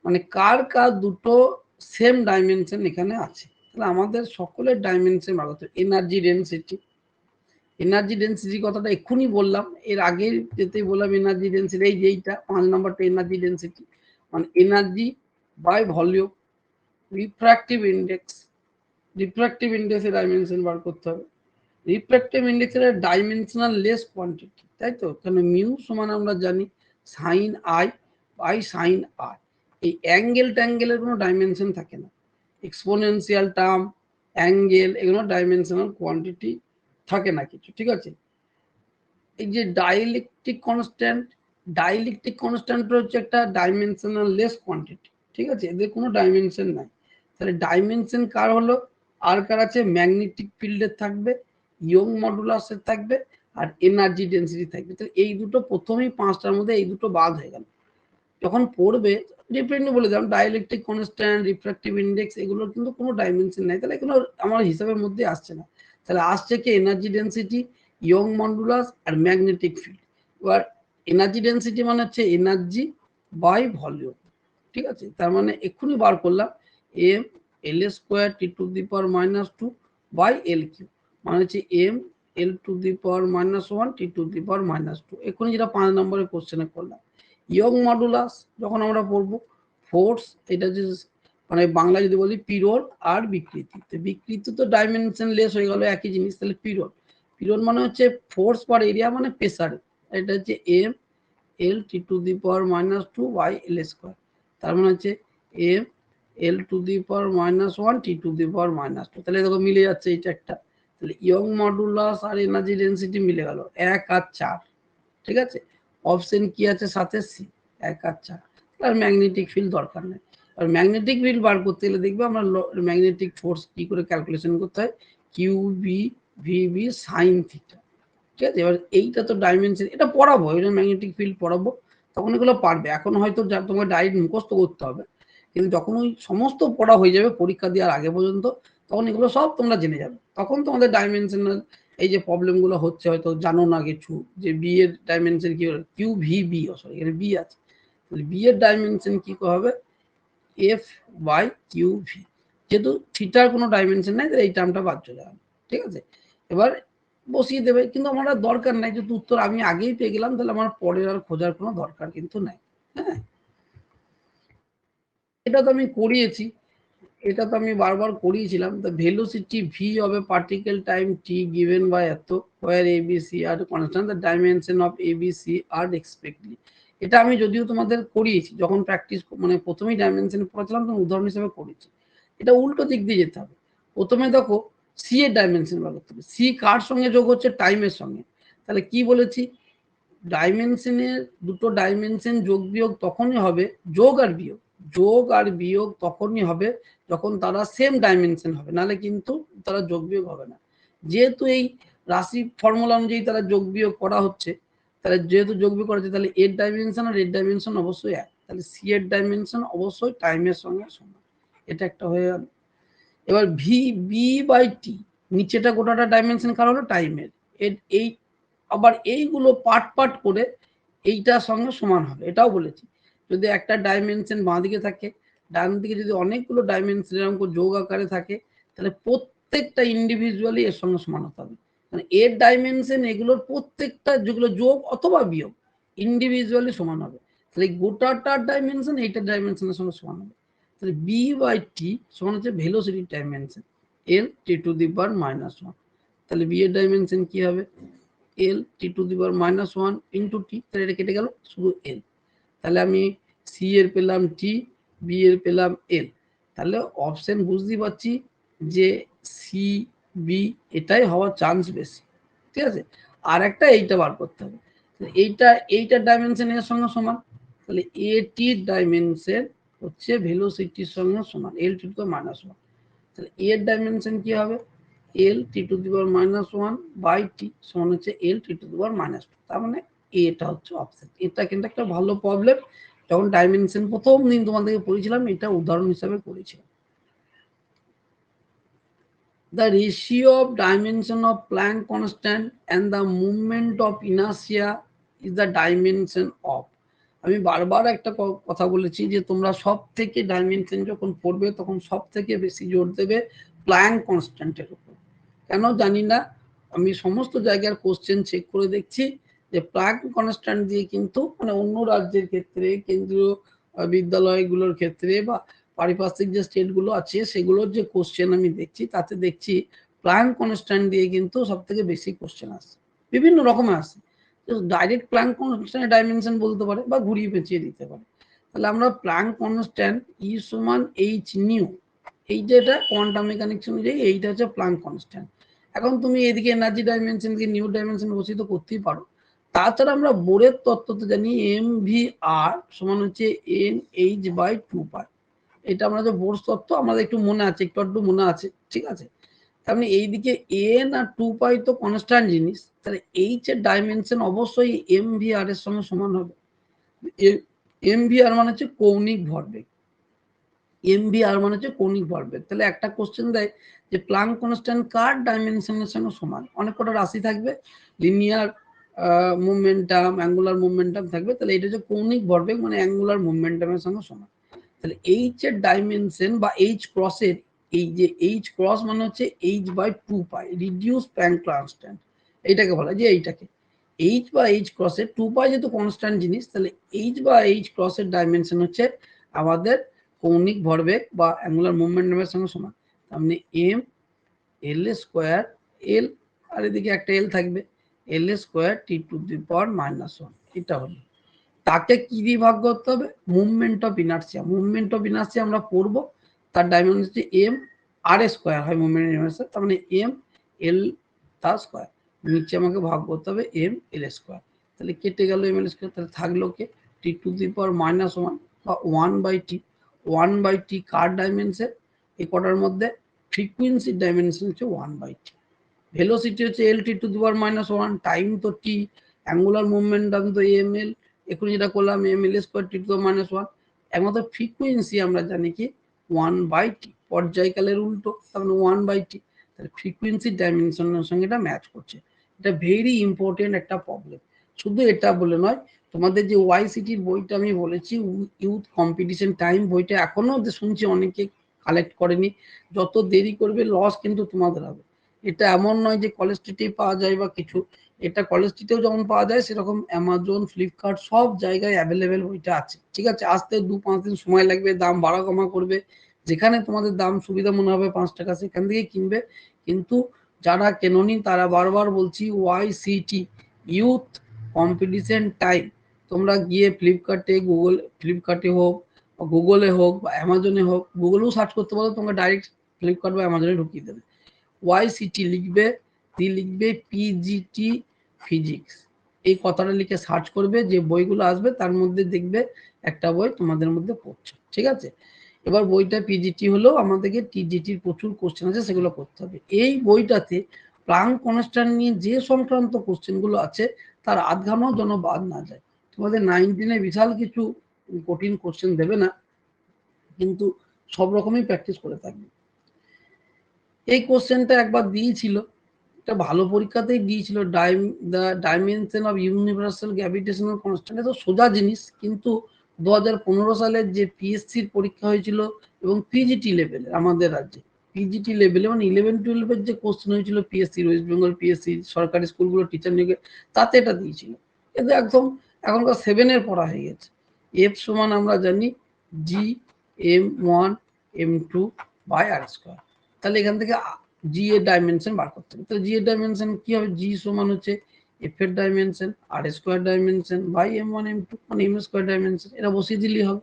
মানে কার কার দুটো সেম ডাইমেনশন এখানে আছে, তাহলে আমাদের সকলের ডাইমেনশন বার করতে। এনার্জি ডেন্সিটি কথাটা এক্ষুনি বললাম, এর আগে যেতেই বললাম এনার্জি ডেন্সিটি, এই যে এইটা 5 নম্বরটা এনার্জি ডেন্সিটি, মানে এনার্জি বাই ভলিউম, রিফ্র্যাক্টিভ ইন্ডেক্সের ডাইমেনশন বার করতে হবে। রিফ্র্যাক্টিভ ইন্ডেক্সের ডাইমেনশনাল লেস কোয়ান্টিটি, তাই তো, কারণ মিউ সমান আমরা জানি sine I by sine R, এই অ্যাঙ্গেলের কোনো ডাইমেনশন থাকে না, এক্সপোনেনশিয়াল টার্ম, অ্যাঙ্গেল, এগুলো ডাইমেনশনাল কোয়ান্টিটি থাকে না কিছু, ঠিক আছে। এই যে ডাইইলেকট্রিক কনস্ট্যান্ট হচ্ছে একটা ডাইমেনশনাল লেস কোয়ান্টিটি, ঠিক আছে, এদের কোনো ডাইমেনশন নাই। তাহলে ডাইমেনশন কার হলো, আর কার আছে, ম্যাগনেটিক ফিল্ডের থাকবে, ইয়ং মডুলাসের থাকবে, আর এনার্জি ডেন্সিটি থাকবে। তাহলে এই দুটো প্রথমেই 5টার মধ্যে এই দুটো বাদ হয়ে গেল, যখন পড়বে ডিফারেন্টলি বলে দিলাম, ডাইইলেকট্রিক কনস্ট্যান্ট, রিফ্র্যাক্টিভ ইন্ডেক্স, এগুলোর কিন্তু কোনো ডাইমেনশন নাই, তাহলে এগুলো আমার হিসাবের মধ্যে আসছে না। তাহলে আসছে কি, এনার্জি ডেন্সিটি, ইয়ং মডুলাস আর ম্যাগনেটিক ফিল্ড। এবার এনার্জি ডেন্সিটি মানে হচ্ছে এনার্জি বাই ভলিউম, ঠিক আছে, তার মানে এক্ষুনি বার করলাম M L square T to the power -2 by L cube, মানে হচ্ছে M L to the power -1 T to the power -2, এক্ষুনি যেটা 5 নম্বরের কোশ্চেনে করলাম। ইয়ং মডুলাস যখন আমরা পড়বো, ফোর্স, এটা যে মানে বাংলা যদি বলি পিরন আর বিকৃতি, তো বিকৃতি তো ডাইমেনশন লেস হয়ে গেল, একই জিনিস, তাহলে পিরন মানে হচ্ছে ফোর্স পার এরিয়া, মানে প্রেসার, এটা হচ্ছে M L T to the power -2 by L square, তার মানে হচ্ছে M L to the power -1 T to the power -2, তাহলে দেখো মিলে যাচ্ছে এইটা একটা, তাহলে ইয়ং মডুলাস আর এনার্জি ডেন্সিটি মিলে গেল 1 আর 4, ঠিক আছে। অপশন কি আছে সাথে, সি, 1 আর 4, আর ম্যাগনেটিক ফিল্ড দরকার নেই। আর ম্যাগনেটিক ফিল্ড বার করতে গেলে দেখবে আমরা ম্যাগনেটিক ফোর্স কি করে ক্যালকুলেশন করতে হয়, q B v B sine theta, ঠিক আছে। এবার এইটা তো ডাইমেনশন, এটা পড়াবো, এটা ম্যাগনেটিক ফিল্ড পড়াবো, তখন এগুলো পারবে, এখন হয়তো তোমাকে ডাইরেক্ট মুখস্থ করতে হবে, কিন্তু যখন ওই সমস্ত পড়া হয়ে যাবে পরীক্ষা দেওয়ার আগে পর্যন্ত, তখন এগুলো সব তোমরা জেনে যাবে, তখন তোমাদের ডাইমেনশনাল এই যে প্রবলেম গুলো হচ্ছে হয়তো জানো না কিছু, যে বি এর ডাইমেনশন কি হবে, কিউ ভি বি, সরি এখানে বি আছে, তাহলে বি এর ডাইমেনশন কি হবে, এফ বাই কিউ ভি। যেহেতু থিটার কোনো ডাইমেনশন নাই, তাহলে এই টার্মটা বাদ চলে যাবে। ঠিক আছে, এবার বসিয়ে দেবে, কিন্তু আমার আর দরকার নাই, যেহেতু উত্তর আমি আগেই পেয়ে গেলাম, তাহলে আমার পরের আর খোঁজার কোনো দরকার কিন্তু নাই। হ্যাঁ, এটা তো আমি করিয়েছি, এটা তো আমি বারবার করিয়েছিলাম। The velocity V of a particle time T given by এত, where A B C are constant, the dimension of A B C are respectively. এটা আমি যদিও তোমাদের করিয়েছি, যখন প্র্যাকটিস মানে প্রথমেই ডাইমেনশন পড়াছিলাম তখন উদাহরণ হিসেবে করেছি। এটা উল্টো দিক দিয়ে যেতে হবে। প্রথমে দেখো সি এর ডাইমেনশন বার করতে হবে। সি কার সঙ্গে যোগ হচ্ছে? টাইমের সঙ্গে। তাহলে কি বলেছি, ডাইমেনশনের দুটো ডাইমেনশন যোগ বিয়োগ তখনই হবে, যোগ আর বিয়োগ তখনই হবে যখন তারা সেম ডাইমেনশন হবে, নাহলে কিন্তু তারা যোগ বিয়োগ হবে না। যেহেতু এই রাশি ফর্মুলা অনুযায়ী তারা যোগ বিয়োগ করা হচ্ছে, তাহলে যেহেতু যোগ বিয়োগ করা হচ্ছে, তাহলে এর ডাইমেনশন আর এর ডাইমেনশন অবশ্যই এক, তাহলে সি এর ডাইমেনশন অবশ্যই টাইমের সঙ্গে সমান। এটা একটা হয়ে গেল। এবার ভি বি বাই টি, নিচেটা গোটাটা ডাইমেনশন কার হলো? টাইমের। এই আবার এইগুলো পার্ট করে এইটার সঙ্গে সমান হবে, এটাও বলেছি। যদি একটা ডাইমেনশন বাঁ দিকে থাকে, ডান দিকে যদি অনেকগুলো ডাইমেনশন এরকম যোগ আকারে থাকে, তাহলে প্রত্যেকটা ইন্ডিভিজুয়ালি এর সঙ্গে সমান হতে হবে। মানে এর ডাইমেনশন এগুলোর প্রত্যেকটা যেগুলো যোগ অথবা বিয়োগ ইন্ডিভিজুয়ালি সমান হবে, তাহলে গোটাটার ডাইমেনশন এইটার ডাইমেনশনের সঙ্গে সমান হবে। তাহলে বি বাই টি সমান হচ্ছে ভেলোসিটির dimension L T to the power -1। তাহলে বি এর ডাইমেনশন কি হবে? এল T to the power -1 into T, তাহলে এটা কেটে গেল, শুধু এল। তাহলে আমি সি এর পেলাম টি, বি এর পেলাম এল। তাহলে অপশন বুঝতেই পারছি যে সি বি এটাই হওয়ার চান্স বেশি। ঠিক আছে, আর একটা এইটা বার করতে হবে। এইটার ডাইমেনশন এর সঙ্গে সমান, তাহলে এ টির ডাইমেনশন হচ্ছে ভেলোসিটির সঙ্গে সমান, এল টি টু দি পাওয়ার -1। তাহলে এর ডাইমেনশন কি হবে? এল T to the power -1 by T সমান হচ্ছে L T to the power -2। তার মানে এটা হচ্ছে অফসেট। এটা কিন্তু একটা ভালো প্রবলেম, যখন ডাইমেনশন প্রথম দিন তোমাদেরকে পড়েছিলাম, এটা উদাহরণ হিসাবে করেছিলাম। The ratio of dimension of Planck constant and the moment of inertia is the dimension of। আমি বারবার একটা কথা বলেছি যে তোমরা সব থেকে ডাইমেনশন যখন পড়বে তখন সব থেকে বেশি জোর দেবে প্ল্যাঙ্ক কনস্ট্যান্টের উপর। কেন জানি না, আমি সমস্ত জায়গার কোশ্চেন চেক করে দেখছি যে প্ল্যাঙ্ক কনস্ট্যান্ট দিয়ে কিন্তু মানে অন্য রাজ্যের ক্ষেত্রে, কেন্দ্রীয় বিদ্যালয়গুলোর ক্ষেত্রে বা পারিপার্শ্বিক যে স্টেটগুলো আছে সেগুলোর যে কোশ্চেন আমি দেখছি, তাতে দেখছি প্ল্যাঙ্ক কনস্ট্যান্ট দিয়ে কিন্তু সব থেকে বেশি কোশ্চেন আসে, বিভিন্ন রকমের আসে। ডাইরেক্ট প্ল্যাঙ্ক কনস্ট্যান্ট ডাইমেনশন বলতে পারে বা ঘুরিয়ে পেঁচিয়ে দিতে পারে। তাহলে আমরা প্ল্যাঙ্ক কনস্ট্যান্ট ই সমান এইচ নিউ, এই যেটা কোয়ান্টাম মেকানিক্স অনুযায়ী এইটা হচ্ছে প্ল্যাঙ্ক কনস্ট্যান্ট। এখন তুমি এদিকে এনার্জি ডাইমেনশন কে নিউ ডাইমেনশন বসিয়ে তো করতেই পারো। তাছাড়া আমরা বোরের তত্ত্বতে জানি এম ভি আর সমান হচ্ছে এন এইচ বাই 2 পাই। এটা আমরা যে বোর তত্ত্ব আমাদের একটু মনে আছে, একটু মনে আছে। ঠিক আছে, তাহলে এইদিকে এন আর 2 পাই তো কনস্ট্যান্ট জিনিস, তাহলে এইচ এর ডাইমেনশন অবশ্যই এম ভি আর এর সঙ্গে সমান হবে। এম ভি আর মানে হচ্ছে কৌণিক ভরবেগ, এম ভি আর মানে হচ্ছে কৌণিক ভরবেগ। তাহলে একটা কোশ্চেন দেয় যে প্ল্যাঙ্ক কনস্ট্যান্ট কার ডাইমেনশনের সঙ্গে সমান, অনেক কটা রাশি থাকবে, লিনিয়ার মোমেন্টাম, অ্যাঙ্গুলার মোমেন্টাম থাকবে, তাহলে এটা হচ্ছে কৌণিক ভরবেগ মানে অ্যাঙ্গুলার মোমেন্টামের সঙ্গে সমান। তাহলে এইচ এর ডাইমেনশন বা এইচ ক্রসের, এই যে এইচ ক্রস মানে হচ্ছে h by 2 pi, reduce Planck constant, এইটাকে বলা যে এইটাকে এইচ বা এইচ ক্রসের 2 পাই যেহেতু কনস্ট্যান্ট জিনিস, তাহলে এইচ বা এইচ ক্রসের ডাইমেনশন হচ্ছে আমাদের কৌণিক ভরবেগ বা অ্যাঙ্গুলার মোমেন্টামের সঙ্গে সমান। তার মানে এম এল স্কোয়ার এল, আর এদিকে একটা এল থাকবে, এল square T to the power -1। এটা হলো, তাকে কি দিয়ে ভাগ করতে হবে? Movement of inertia. Movement of inertia আমরা পড়বো, তার ডাইমেনশন হচ্ছে এম আর স্কোয়ার হয় মুভমেন্ট ইনার্সিয়া, তার মানে এম এল তার স্কোয়ার, নিচে আমাকে ভাগ করতে হবে এম এল স্কোয়ার। তাহলে কেটে গেল এম এল স্কোয়ার, তাহলে থাকলো কে টি টু দি পাওয়ার -1 বা 1/t। 1/t কার ডাইমেনশন? এই কটার মধ্যে ফ্রিকুয়েন্সির ডাইমেনশন হচ্ছে 1/t। ভেলোসিটি হচ্ছে L T to the power -1, time তো টি, অ্যাঙ্গুলার মুভমেন্টাম তো এম এল, এখন যেটা করলাম M L square T to the power -1। একমাত্র ফ্রিকুয়েন্সি আমরা জানি কি 1/t, পর্যায়কালের উল্টো, তার মানে 1/t। তাহলে ফ্রিকুয়েন্সির ডাইমেনশনের সঙ্গে এটা ম্যাচ করছে। এটা ভেরি ইম্পর্টেন্ট একটা প্রবলেম। শুধু এটা বলে নয়, তোমাদের যে ওয়াইসিটির বইটা আমি বলেছি, ইউথ কম্পিটিশন টাইম বইটা এখনো শুনছি অনেকে কালেক্ট করেনি। যত দেরি করবে লস কিন্তু তোমাদের হবে। এটা এমন নয় যে কলেজ স্ট্রিটেই পাওয়া যায় বা কিছু, এটা কলেজ স্ট্রিটেও যেমন পাওয়া যায় সেরকম অ্যামাজন, ফ্লিপকার্ট সব জায়গায় অ্যাভেলেবেল বইটা আছে। ঠিক আছে, আসতে 2-5 দিন সময় লাগবে, দাম বাড়া কমা করবে, যেখানে তোমাদের দাম সুবিধা মনে হবে 5 টাকা সেখান থেকে কিনবে। কিন্তু যারা কেননি তারা বারবার বলছি ওয়াইসিটি ইউথ কম্পিটিশন টাইম, তোমরা গিয়ে ফ্লিপকার্টে হোক, গুগলে হোক বা অ্যামাজনে হোক, গুগলেও সার্চ করতে পারো, তোমরা ডাইরেক্ট ফ্লিপকার্ট বা অ্যামাজনে ঢুকিয়ে দেবে। ওয়াইসিটি লিখবে, লিখবে পিজিটি ফিজিক্স, এই কথাটা লিখে সার্চ করবে, যে বইগুলো আসবে তার মধ্যে দেখবে একটা বই তোমাদের মধ্যে পড়ছে। ঠিক আছে, এবার বইটা পিজিটি হলেও আমাদেরকে টিজিটির প্রচুর কোশ্চেন আছে, সেগুলো করতে হবে। এই বইটাতে প্লাঙ্ক কনস্ট্যান্ট নিয়ে যে সংক্রান্ত কোশ্চেনগুলো আছে তার আধঘামাও যেন বাদ না যায়। তোমাদের 19 বিশাল কিছু কঠিন কোশ্চেন দেবে না, কিন্তু সব রকমই প্র্যাকটিস করে থাকবে। এই কোশ্চেনটা একবার দিয়েছিল, এটা ভালো পরীক্ষাতেই দিয়েছিল, the dimension of universal gravitational constant. এটা সোজা জিনিস, কিন্তু 2015 সালের যে পিএসসির পরীক্ষা হয়েছিল এবং পিজিটি লেভেলে আমাদের রাজ্যে, পিজিটি লেভেলে মানে 11-12 যে কোশ্চেন হয়েছিল পিএসসি, ওয়েস্ট বেঙ্গল পিএসসি সরকারি স্কুলগুলো টিচার নিয়োগে, তাতে এটা দিয়েছিল। কিন্তু একদম এখনকার 7-এর পড়া হয়ে গেছে। এফ সমান আমরা জানি G(m1)(m2)/r²। তাহলে এখান থেকে জি এর ডাইমেনশন বার করতে হবে। তো জি এর ডাইমেনশন কি হবে? জি সমান হচ্ছে এফ এর dimension r² dimension by m1 m2 মানে m² ডাইমেনশন, এটা বসিয়ে দিলেই হবে।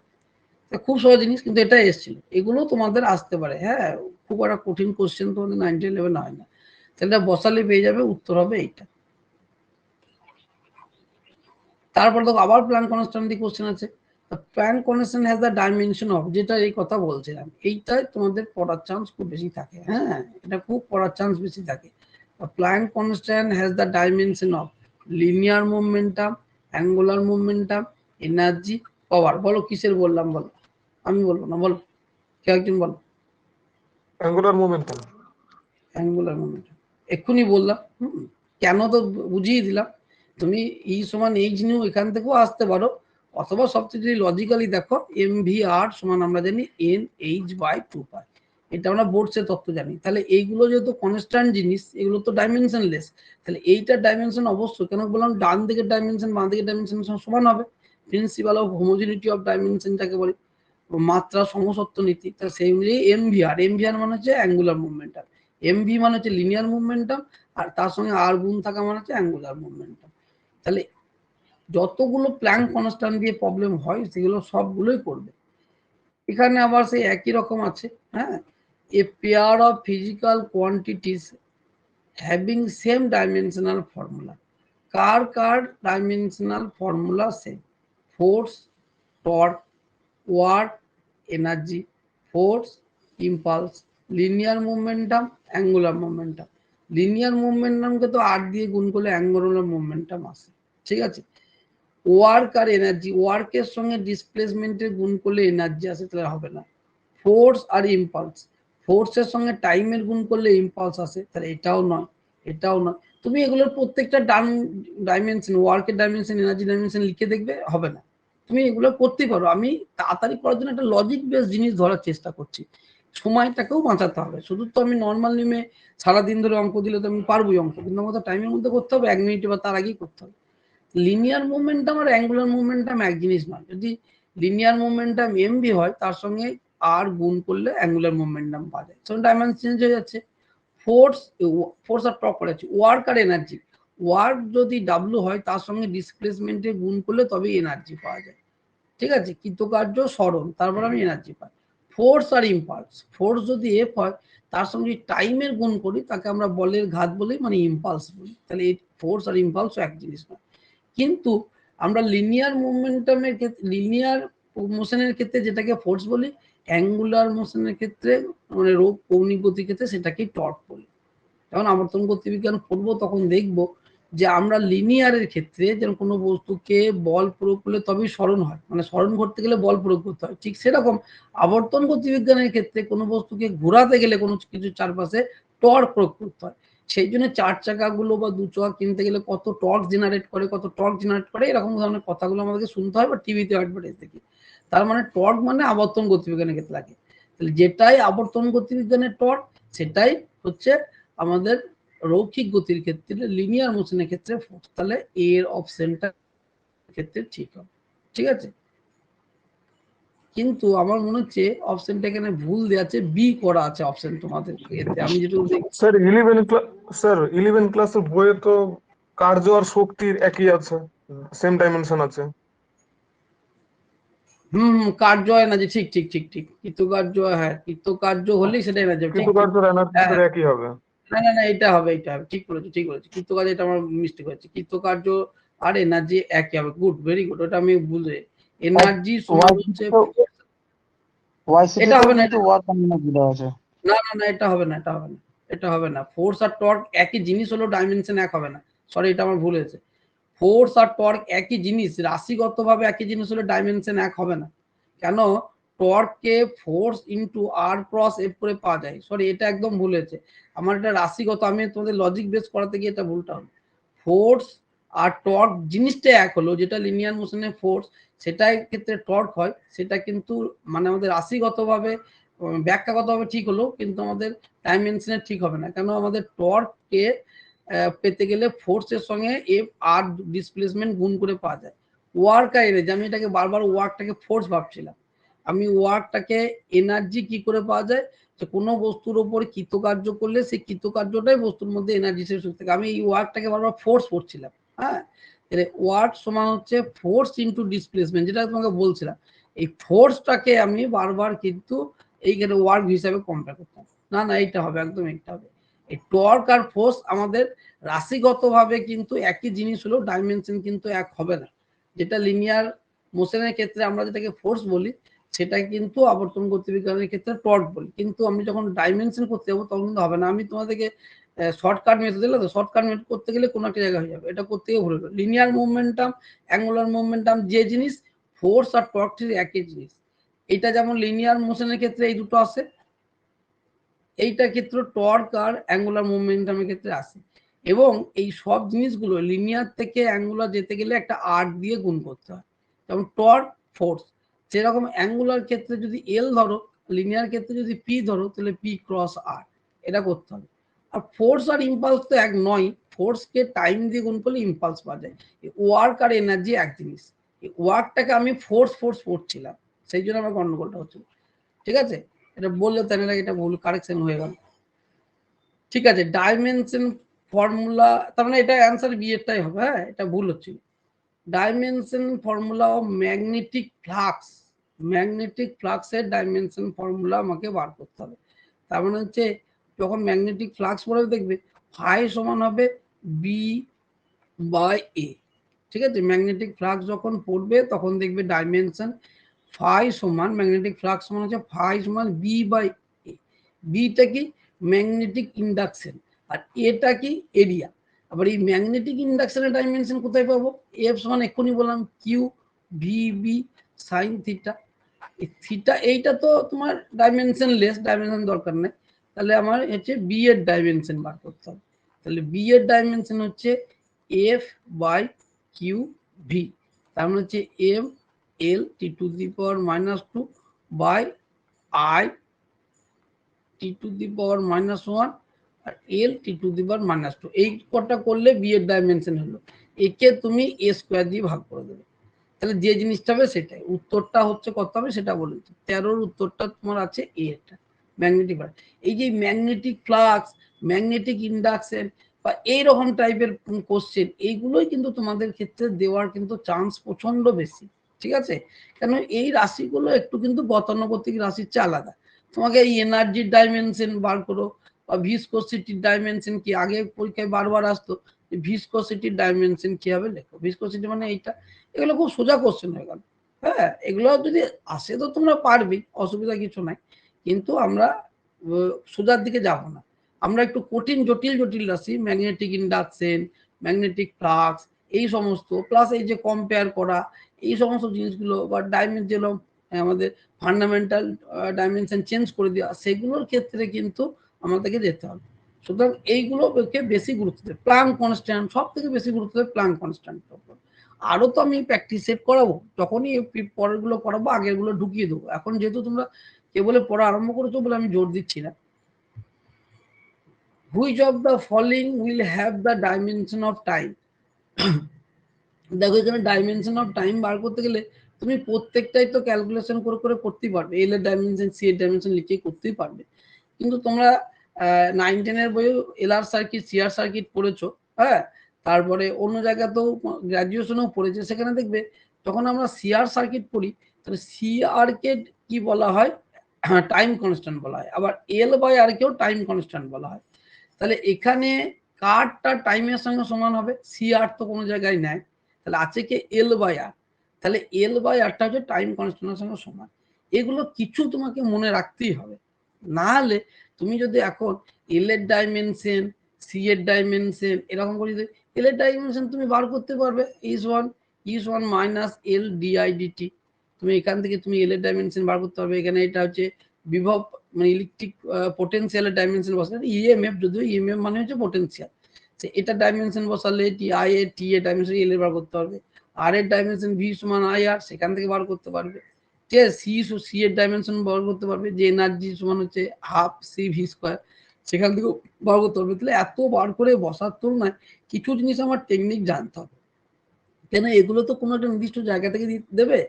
খুব সহজ জিনিস, কিন্তু এটা এসেছিল। এগুলো তোমাদের আসতে পারে, হ্যাঁ, খুব একটা কঠিন কোশ্চেন তোমাদের 9-11 হয় না। তাহলে বসালে পেয়ে যাবে, উত্তর হবে এইটা। তারপর দেখো আবার প্ল্যাঙ্ক কনস্ট্যান্ট দিয়ে কোশ্চেন আছে। Planck constant has the dimension of, যেটা এই কথা বলছিলাম, এইটাই তোমাদের পড়ার চান্স খুব বেশি থাকে। হ্যাঁ, এটা খুব পড়ার চান্স বেশি থাকে। Planck constant has the dimension of linear momentum, angular momentum, energy, power. বলো কিসের বললাম? বলো, আমি বলবো না, বলো, কেউ একজন বলো। Angular momentum. অ্যাঙ্গুলার মোমেন্টাম এক্ষুনি বললাম, কেন তো বুঝিয়ে দিলাম। তুমি ই সমান এইচ নিউ এখান থেকেও আসতে পারো, অথবা সবচেয়ে যদি লজিক্যালি দেখো mvr সমান আমরা জানিnh/2π, এটা আমরা বোর্ডসের তত্ত্ব জানি। তাহলে এইগুলো যেহেতু কনস্ট্যান্ট জিনিস, এগুলো তো ডাইমেনশনলেস, তাহলে এইটার ডাইমেনশন অবশ্যই, কেন বললাম ডান দিকের ডাইমেনশন বাঁ দিকের ডাইমেনশন সমান হবে। Principal of homogeneity of dimension যাকে বলে, মাত্রা সমসত্ব নীতি, তাহলে সেই অনুযায়ী mvr মানে হচ্ছে অ্যাঙ্গুলার মুভমেন্টাম, এমভি মানে হচ্ছে লিনিয়ার মুভমেন্টাম, আর তার সঙ্গে আর গুণ থাকা মানে হচ্ছে অ্যাঙ্গুলার মুভমেন্টাম। তাহলে যতগুলো প্ল্যাঙ্ক কনস্ট্যান্ট দিয়ে প্রবলেম হয় সেগুলো সবগুলোই করবে। এখানে আবার সেই একই রকম আছে। হ্যাঁ, a pair of physical quantities having same dimensional formula, কার কার dimensional formula same? Force, torque, work, energy, force, impulse, linear momentum, angular momentum. Linear মোমেন্টামকে তো আর দিয়ে গুণ করলে অ্যাঙ্গুলার মোমেন্টাম আসে। ঠিক আছে, ওয়ার্ক আর এনার্জি, ওয়ার্কের সঙ্গে ডিসপ্লেসমেন্টের গুণ করলে এনার্জি আসে, তাহলে হবে না। ফোর্স আর ইম্পালস, ফোর্সের সঙ্গে টাইমের গুণ করলে ইম্পালস আসে, তাহলে এটাও নয়, এটাও নয়। তুমি এগুলোর প্রত্যেকটা ডাইমেনশন, ওয়ার্কের ডাইমেনশন, এনার্জি ডাইমেনশন লিখে দেখবে, হবে না। তুমি এগুলো করতেই পারো, আমি তাড়াতাড়ি করার জন্য একটা লজিক বেস জিনিস ধরার চেষ্টা করছি, সময়টাকেও বাঁচাতে হবে। শুধু তো আমি নর্মাল নিমে সারাদিন ধরে অঙ্ক দিলে তো আমি পারবোই অঙ্ক, কিন্তু আমাকে টাইমের মধ্যে করতে হবে, 1 মিনিট বা তার আগেই করতে হবে। লিনিয়ার মুভমেন্টাম আর অ্যাঙ্গুলার মুভমেন্টাম এক জিনিস নয়। যদি লিনিয়ার মুভমেন্টাম এমভি হয়, তার সঙ্গে আর গুণ করলে অ্যাঙ্গুলার মুভমেন্টাম পাওয়া যায়, তখন ডাইমেনশন চেঞ্জ হয়ে যাচ্ছে। ফোর্স আর টর্ক করেছে, ওয়ার্ক আর এনার্জি, ওয়ার্ক যদি ডাব্লু হয় তার সঙ্গে ডিসপ্লেসমেন্টে গুণ করলে তবেই এনার্জি পাওয়া যায়। ঠিক আছে, কৃতকার্য সরণ, তারপর আমি এনার্জি পাই। ফোর্স আর ইম্পালস, ফোর্স যদি এফ হয় তার সঙ্গে টাইমের গুণ করি, তাকে আমরা বলের ঘাত বলি, মানে ইম্পালস বলি। তাহলে এই ফোর্স আর ইম্পালস এক জিনিস নয়। কিন্তু আমরা লিনিয়ার মুভমেন্টামের ক্ষেত্রে, লিনিয়ার মোশনের ক্ষেত্রে যেটাকে ফোর্স বলি, অ্যাঙ্গুলার মোশনের ক্ষেত্রে মানে কৌণিক গতির ক্ষেত্রে সেটাকে টর্ক বলি। যখন আবর্তন গতিবিজ্ঞান পড়বো তখন দেখবো যে আমরা লিনিয়ারের ক্ষেত্রে যেন কোনো বস্তুকে বল প্রয়োগ করলে তবেই স্মরণ হয়, মানে স্মরণ করতে গেলে বল প্রয়োগ করতে হয়, ঠিক সেরকম আবর্তন গতিবিজ্ঞানের ক্ষেত্রে কোনো বস্তুকে ঘোরাতে গেলে কোনো কিছু চারপাশে টর্ক প্রয়োগ করতে হয়। সেই জন্য 4 চাকাগুলো বা 2 চাকা কিনতে গেলে কত টর্ক জেনারেট করে এরকম ধরনের কথাগুলো আমাদেরকে শুনতে হয় বা টিভিতে অ্যাডভার্টাইজ দেখি। তার মানে টর্ক মানে আবর্তন গতিবিজ্ঞানের ক্ষেত্রে লাগে। তাহলে যেটাই আবর্তন গতিবিজ্ঞানের টর্ক সেটাই হচ্ছে আমাদের রৈখিক গতির ক্ষেত্রে লিনিয়ার মোশনের ক্ষেত্রে ফোর্স। তাহলে এর অপশনটা ক্ষেত্রে ঠিক হবে। ঠিক আছে, কিন্তু আমার মনে হচ্ছে অপশনটা এখানে ভুল দেওয়া আছে, বি করা আছে অপশন তোমাদের এতে। আমি যেটুকু দেখছি স্যার 11 ক্লাসের বইয়ে তো কার্য আর শক্তির একই আছে, সেম ডাইমেনশন আছে। কার্য এনার্জি, ঠিক ঠিক ঠিক ঠিক কৃতকার্য, হ্যাঁ কৃতকার্য হলেই সেটা এনার্জি, ঠিক কিন্তু ঠিক। কার্যর এনার্জি হ্যাঁ একই হবে। না এটা হবে, ঠিক বলেছো কৃতকার্য, এটা আমার মিস্টেক হয়েছে, কৃতকার্য আর এনার্জি একই হবে। গুড, ভেরি গুড, ওটা আমি বুঝে। এনার্জি সমান হচ্ছে এটা হবে না, কিন্তু ওয়ার্ক এনার্জি দেওয়া আছে। না এটা হবে না, এটা হবে না। ফোর্স আর টর্ক একই জিনিস হলো, ডাইমেনশন এক হবে না। সরি, এটা আমার ভুল হয়েছে। ফোর্স আর টর্ক একই জিনিস, রাশিগতভাবে একই জিনিস হলে ডাইমেনশন এক হবে না। কেন? টর্ককে ফোর্স ইনটু আর ক্রস এফ করে পাওয়া যায়। সরি, এটা একদম ভুল হয়েছে আমার, এটা রাশিগত। আমি তোমাদের লজিক বেস করাতে গিয়ে এটা ভুলটা হলো। ফোর্স আর টর্ক জিনিসটা এক হলো, যেটা লিনিয়ার মোশনে ফোর্স সেটাই ক্ষেত্রে টর্ক হয়, সেটা কিন্তু মানে আমাদের রাশিগতভাবে ব্যাখ্যাগতভাবে ঠিক হলো, কিন্তু আমাদের ডাইমেনশনে ঠিক হবে না। কেন? আমাদের টর্ককে পেতে গেলে ফোর্সের সঙ্গে এফ আর ডিসপ্লেসমেন্ট গুণ করে পাওয়া যায়। ওয়ার্ক আর এনার্জি, আমি এটাকে বারবার ওয়ার্কটাকে ফোর্স ভাবছিলাম, আমি ওয়ার্কটাকে এনার্জি কি করে পাওয়া যায়, যে কোনো বস্তুর উপর কৃতকার্য করলে সেই কৃতকার্যটাই বস্তুর মধ্যে এনার্জি শেষ হতে থাকে। আমি এই ওয়ার্কটাকে বারবার ফোর্স পড়ছিলাম। হ্যাঁ, ওয়ার্ক সমান হচ্ছে ফোর্স ইনটু ডিসপ্লেসমেন্ট, যেটা তোমাকে বলছিলাম। এই ফোর্সটাকে আমি বারবার কিন্তু এইখানে ওয়ার্ক হিসাবে কম্পেয়ার করতাম। না এইটা হবে, একদম এইটা হবে। এই টর্ক আর ফোর্স আমাদের রাশিগতভাবে কিন্তু একই জিনিস হলো, ডাইমেনশন কিন্তু এক হবে না। যেটা লিনিয়ার মোশনের ক্ষেত্রে আমরা যেটাকে ফোর্স বলি, সেটা কিন্তু আবর্তন গতিবিজ্ঞানের ক্ষেত্রে টর্ক বলি। কিন্তু আমি যখন ডাইমেনশন করতে যাবো তখন কিন্তু হবে না। আমি তোমাদেরকে শর্টকাট মেথড দিলে তো, শর্টকাট মেথড করতে গেলে কোনো একটা জায়গায় হয়ে যাবে, এটা করতে গিয়ে ভুলে যাবে। লিনিয়ার মুভমেন্টাম, অ্যাঙ্গুলার মুভমেন্টাম যে জিনিস, ফোর্স আর টর্ক ঠিক একই জিনিস। এটা যেমন লিনিয়ার মোশনের ক্ষেত্রে এই দুটো আসে, এইটা ক্ষেত্রে টর্ক আর অ্যাঙ্গুলার মুভমেন্টামের ক্ষেত্রে আসে। এবং এই সব জিনিসগুলো লিনিয়ার থেকে অ্যাঙ্গুলার যেতে গেলে একটা আর দিয়ে গুণ করতে হয়। যেমন টর্ক ফোর্স, সেরকম অ্যাঙ্গুলার ক্ষেত্রে যদি এল ধরো, লিনিয়ার ক্ষেত্রে যদি পি ধরো, তাহলে পি ক্রস আর, এটা করতে হবে। আর ফোর্স আর ইম্পালস তো এক নয়, ফোর্সকে টাইম দিয়ে গুণ করলে ইম্পালস পাওয়া যায়। ওয়ার্ক আর এনার্জি এক জিনিস। ওয়ার্কটাকে আমি ফোর্স পড়ছিলাম, সেই জন্য আমার গন্ডগোলটা হচ্ছিল। ঠিক আছে, এটা বললে তাহলে এটা ভুল কারেকশন হয়ে গেল। ঠিক আছে, ডাইমেনশন ফর্মুলা, তার মানে এটা অ্যান্সার বি এরটাই হবে। হ্যাঁ, এটা ভুল হচ্ছিল। ডাইমেনশন ফর্মুলা অফ ম্যাগনেটিক ফ্লাক্সের ডাইমেনশন ফর্মুলা আমাকে বার করতে হবে। তার মানে হচ্ছে যখন ম্যাগনেটিক ফ্লাক্স পড়বে, দেখবে ফাই সমান হবে বি বাই এ। ঠিক আছে, ম্যাগনেটিক ফ্লাক্স যখন পড়বে তখন দেখবে ডাইমেনশন ফাই সমান, ম্যাগনেটিক ফ্লাক্স সমান হচ্ছে ফাই সমান বি বাই এ। বিটা কি? Magnetic induction. আর এটা কি? এরিয়া। আবার এই ম্যাগনেটিক ইন্ডাকশনের ডাইমেনশন কোথায় পাবো? এফ সমান এক্ষুনি বললাম q v B sine theta. এই থিটা এইটা তো তোমার ডাইমেনশন লেস, ডাইমেনশন দরকার নেই। তাহলে আমার হচ্ছে বি এর ডাইমেনশন বার করতে হবে। তাহলে বি এর ডাইমেনশন হচ্ছে এফ বাই কিউ ভি। তার মানে হচ্ছে M L T to the power -2 by I T to the power -1 আর L T to the power -2। এই কটা করলে বি এর ডাইমেনশন হলো। একে তুমি এ স্কোয়ার দিয়ে ভাগ করে দেবে, তাহলে যে জিনিসটা হবে সেটাই উত্তরটা হচ্ছে, কত হবে সেটা বলেছি। 13-র উত্তরটা তোমার আছে এ টা, ম্যাগনেটিক ফ্লাক্স। এই যে ম্যাগনেটিক ফ্লাক্স, ম্যাগনেটিক ইন্ডাকশন বা এইরকম টাইপের কোশ্চেন, এইগুলোই কিন্তু তোমাদের ক্ষেত্রে দেওয়ার কিন্তু চান্স প্রচন্ড বেশি। ঠিক আছে, কেন এই রাশিগুলো একটু কিন্তু গতানুগতিক রাশির চেয়ে আলাদা। তোমাকে এই এনার্জির ডাইমেনশন বার করো বা ভিসকোসিটির ডাইমেনশন কি, আগে পরীক্ষায় বারবার আসতো ভিসকোসিটির ডাইমেনশন কি হবে লেখো, ভিসকোসিটি মানে এইটা। এগুলো খুব সোজা কোশ্চেন হয়ে গেল। হ্যাঁ, এগুলো যদি আসে তো তোমরা পারবে, অসুবিধা কিছু নাই। কিন্তু আমরা সোজার দিকে যাব না, আমরা একটু কঠিন জটিল রাশি, ম্যাগনেটিক ইন্ডাকশন, ম্যাগনেটিক ফ্লাক্স, এই সমস্ত প্লাস এই যে কম্পেয়ার করা, এই সমস্ত জিনিসগুলো বা ডাইমেনশন আমাদের ফান্ডামেন্টাল ডাইমেনশন চেঞ্জ করে দেওয়া, সেগুলোর ক্ষেত্রে কিন্তু আমাদেরকে যেতে হবে। সুতরাং এইগুলোকে বেশি গুরুত্ব দেয়। প্লাঙ্ক কনস্ট্যান্ট সব থেকে বেশি গুরুত্ব দেয় প্লাঙ্ক কনস্ট্যান্টের উপর। আরো তো আমি প্র্যাকটিস সেট করাবো, যখনই পরেরগুলো করাবো আগেরগুলো ঢুকিয়ে দেবো। এখন যেহেতু তোমরা কেবল পড়া আরম্ভ করেছো বলে আমি জোর দিচ্ছি না। Which of the following will have the dimension of time. দেখো এখানে ডাইমেনশন অফ টাইম বার করতে গেলে তুমি প্রত্যেকটাই তো ক্যালকুলেশন করে করে করতেই পারবে, এল এর ডাইমেনশন সি এর ডাইমেনশন লিখে করতেই পারবে। কিন্তু তোমরা 9-10 এর বইয়ে এলআর সার্কিট সিআর সার্কিট পড়েছো, হ্যাঁ, তারপরে অন্য জায়গাতেও গ্রাজুয়েশনেও পড়েছে, সেখানে দেখবে যখন আমরা সিআর সার্কিট পড়ি তাহলে সিআর কে কি বলা হয়, টাইম কনস্ট্যান্ট বলা হয়, আবার এল বাই আর কেও টাইম কনস্ট্যান্ট বলা হয়। তাহলে এখানে কারটা টাইমের সঙ্গে সমান হবে, সিআর তো কোনো জায়গায় নেয়, তাহলে আছে কি এল বাই আর, তাহলে এল বাই আরটা হচ্ছে টাইম কনস্ট্যান্টের সঙ্গে সমান। এগুলো কিছু তোমাকে মনে রাখতেই হবে, না হলে তুমি যদি এখন এল এর ডাইমেনশন সি এর ডাইমেনশন এরকম করে এল এর ডাইমেনশন তুমি বার করতে পারবে is one minus L di dt, তুমি এখান থেকে তুমি এল এর ডাইমেনশন বার করতে পারবে। এখানে এটা হচ্ছে বিভব মানে ইলেকট্রিক পোটেনশিয়ালের ডাইমেনশন বসালে ইএমএফ, যদিও ইএমএফ মানে হচ্ছে পোটেনশিয়াল, এটা ডাইমেনশন বসালে টি আই এ টি এর ডাইমেনশন এল এর বার করতে পারবে। আর এর ডাইমেনশন ভি সমান আই আর, সেখান থেকে বার করতে পারবে। ঠিক আছে, সি এর ডাইমেনশন বার করতে পারবে, যে এনার্জি সমান হচ্ছে হাফ সি ভি স্কোয়ার, সেখান থেকেও বার করতে পারবে। তাহলে এত বার করে বসার তুলনায় কিছু জিনিস আমার টেকনিক জানতে হবে, কেন এগুলো তো কোনো একটা নির্দিষ্ট জায়গা থেকে দেবে।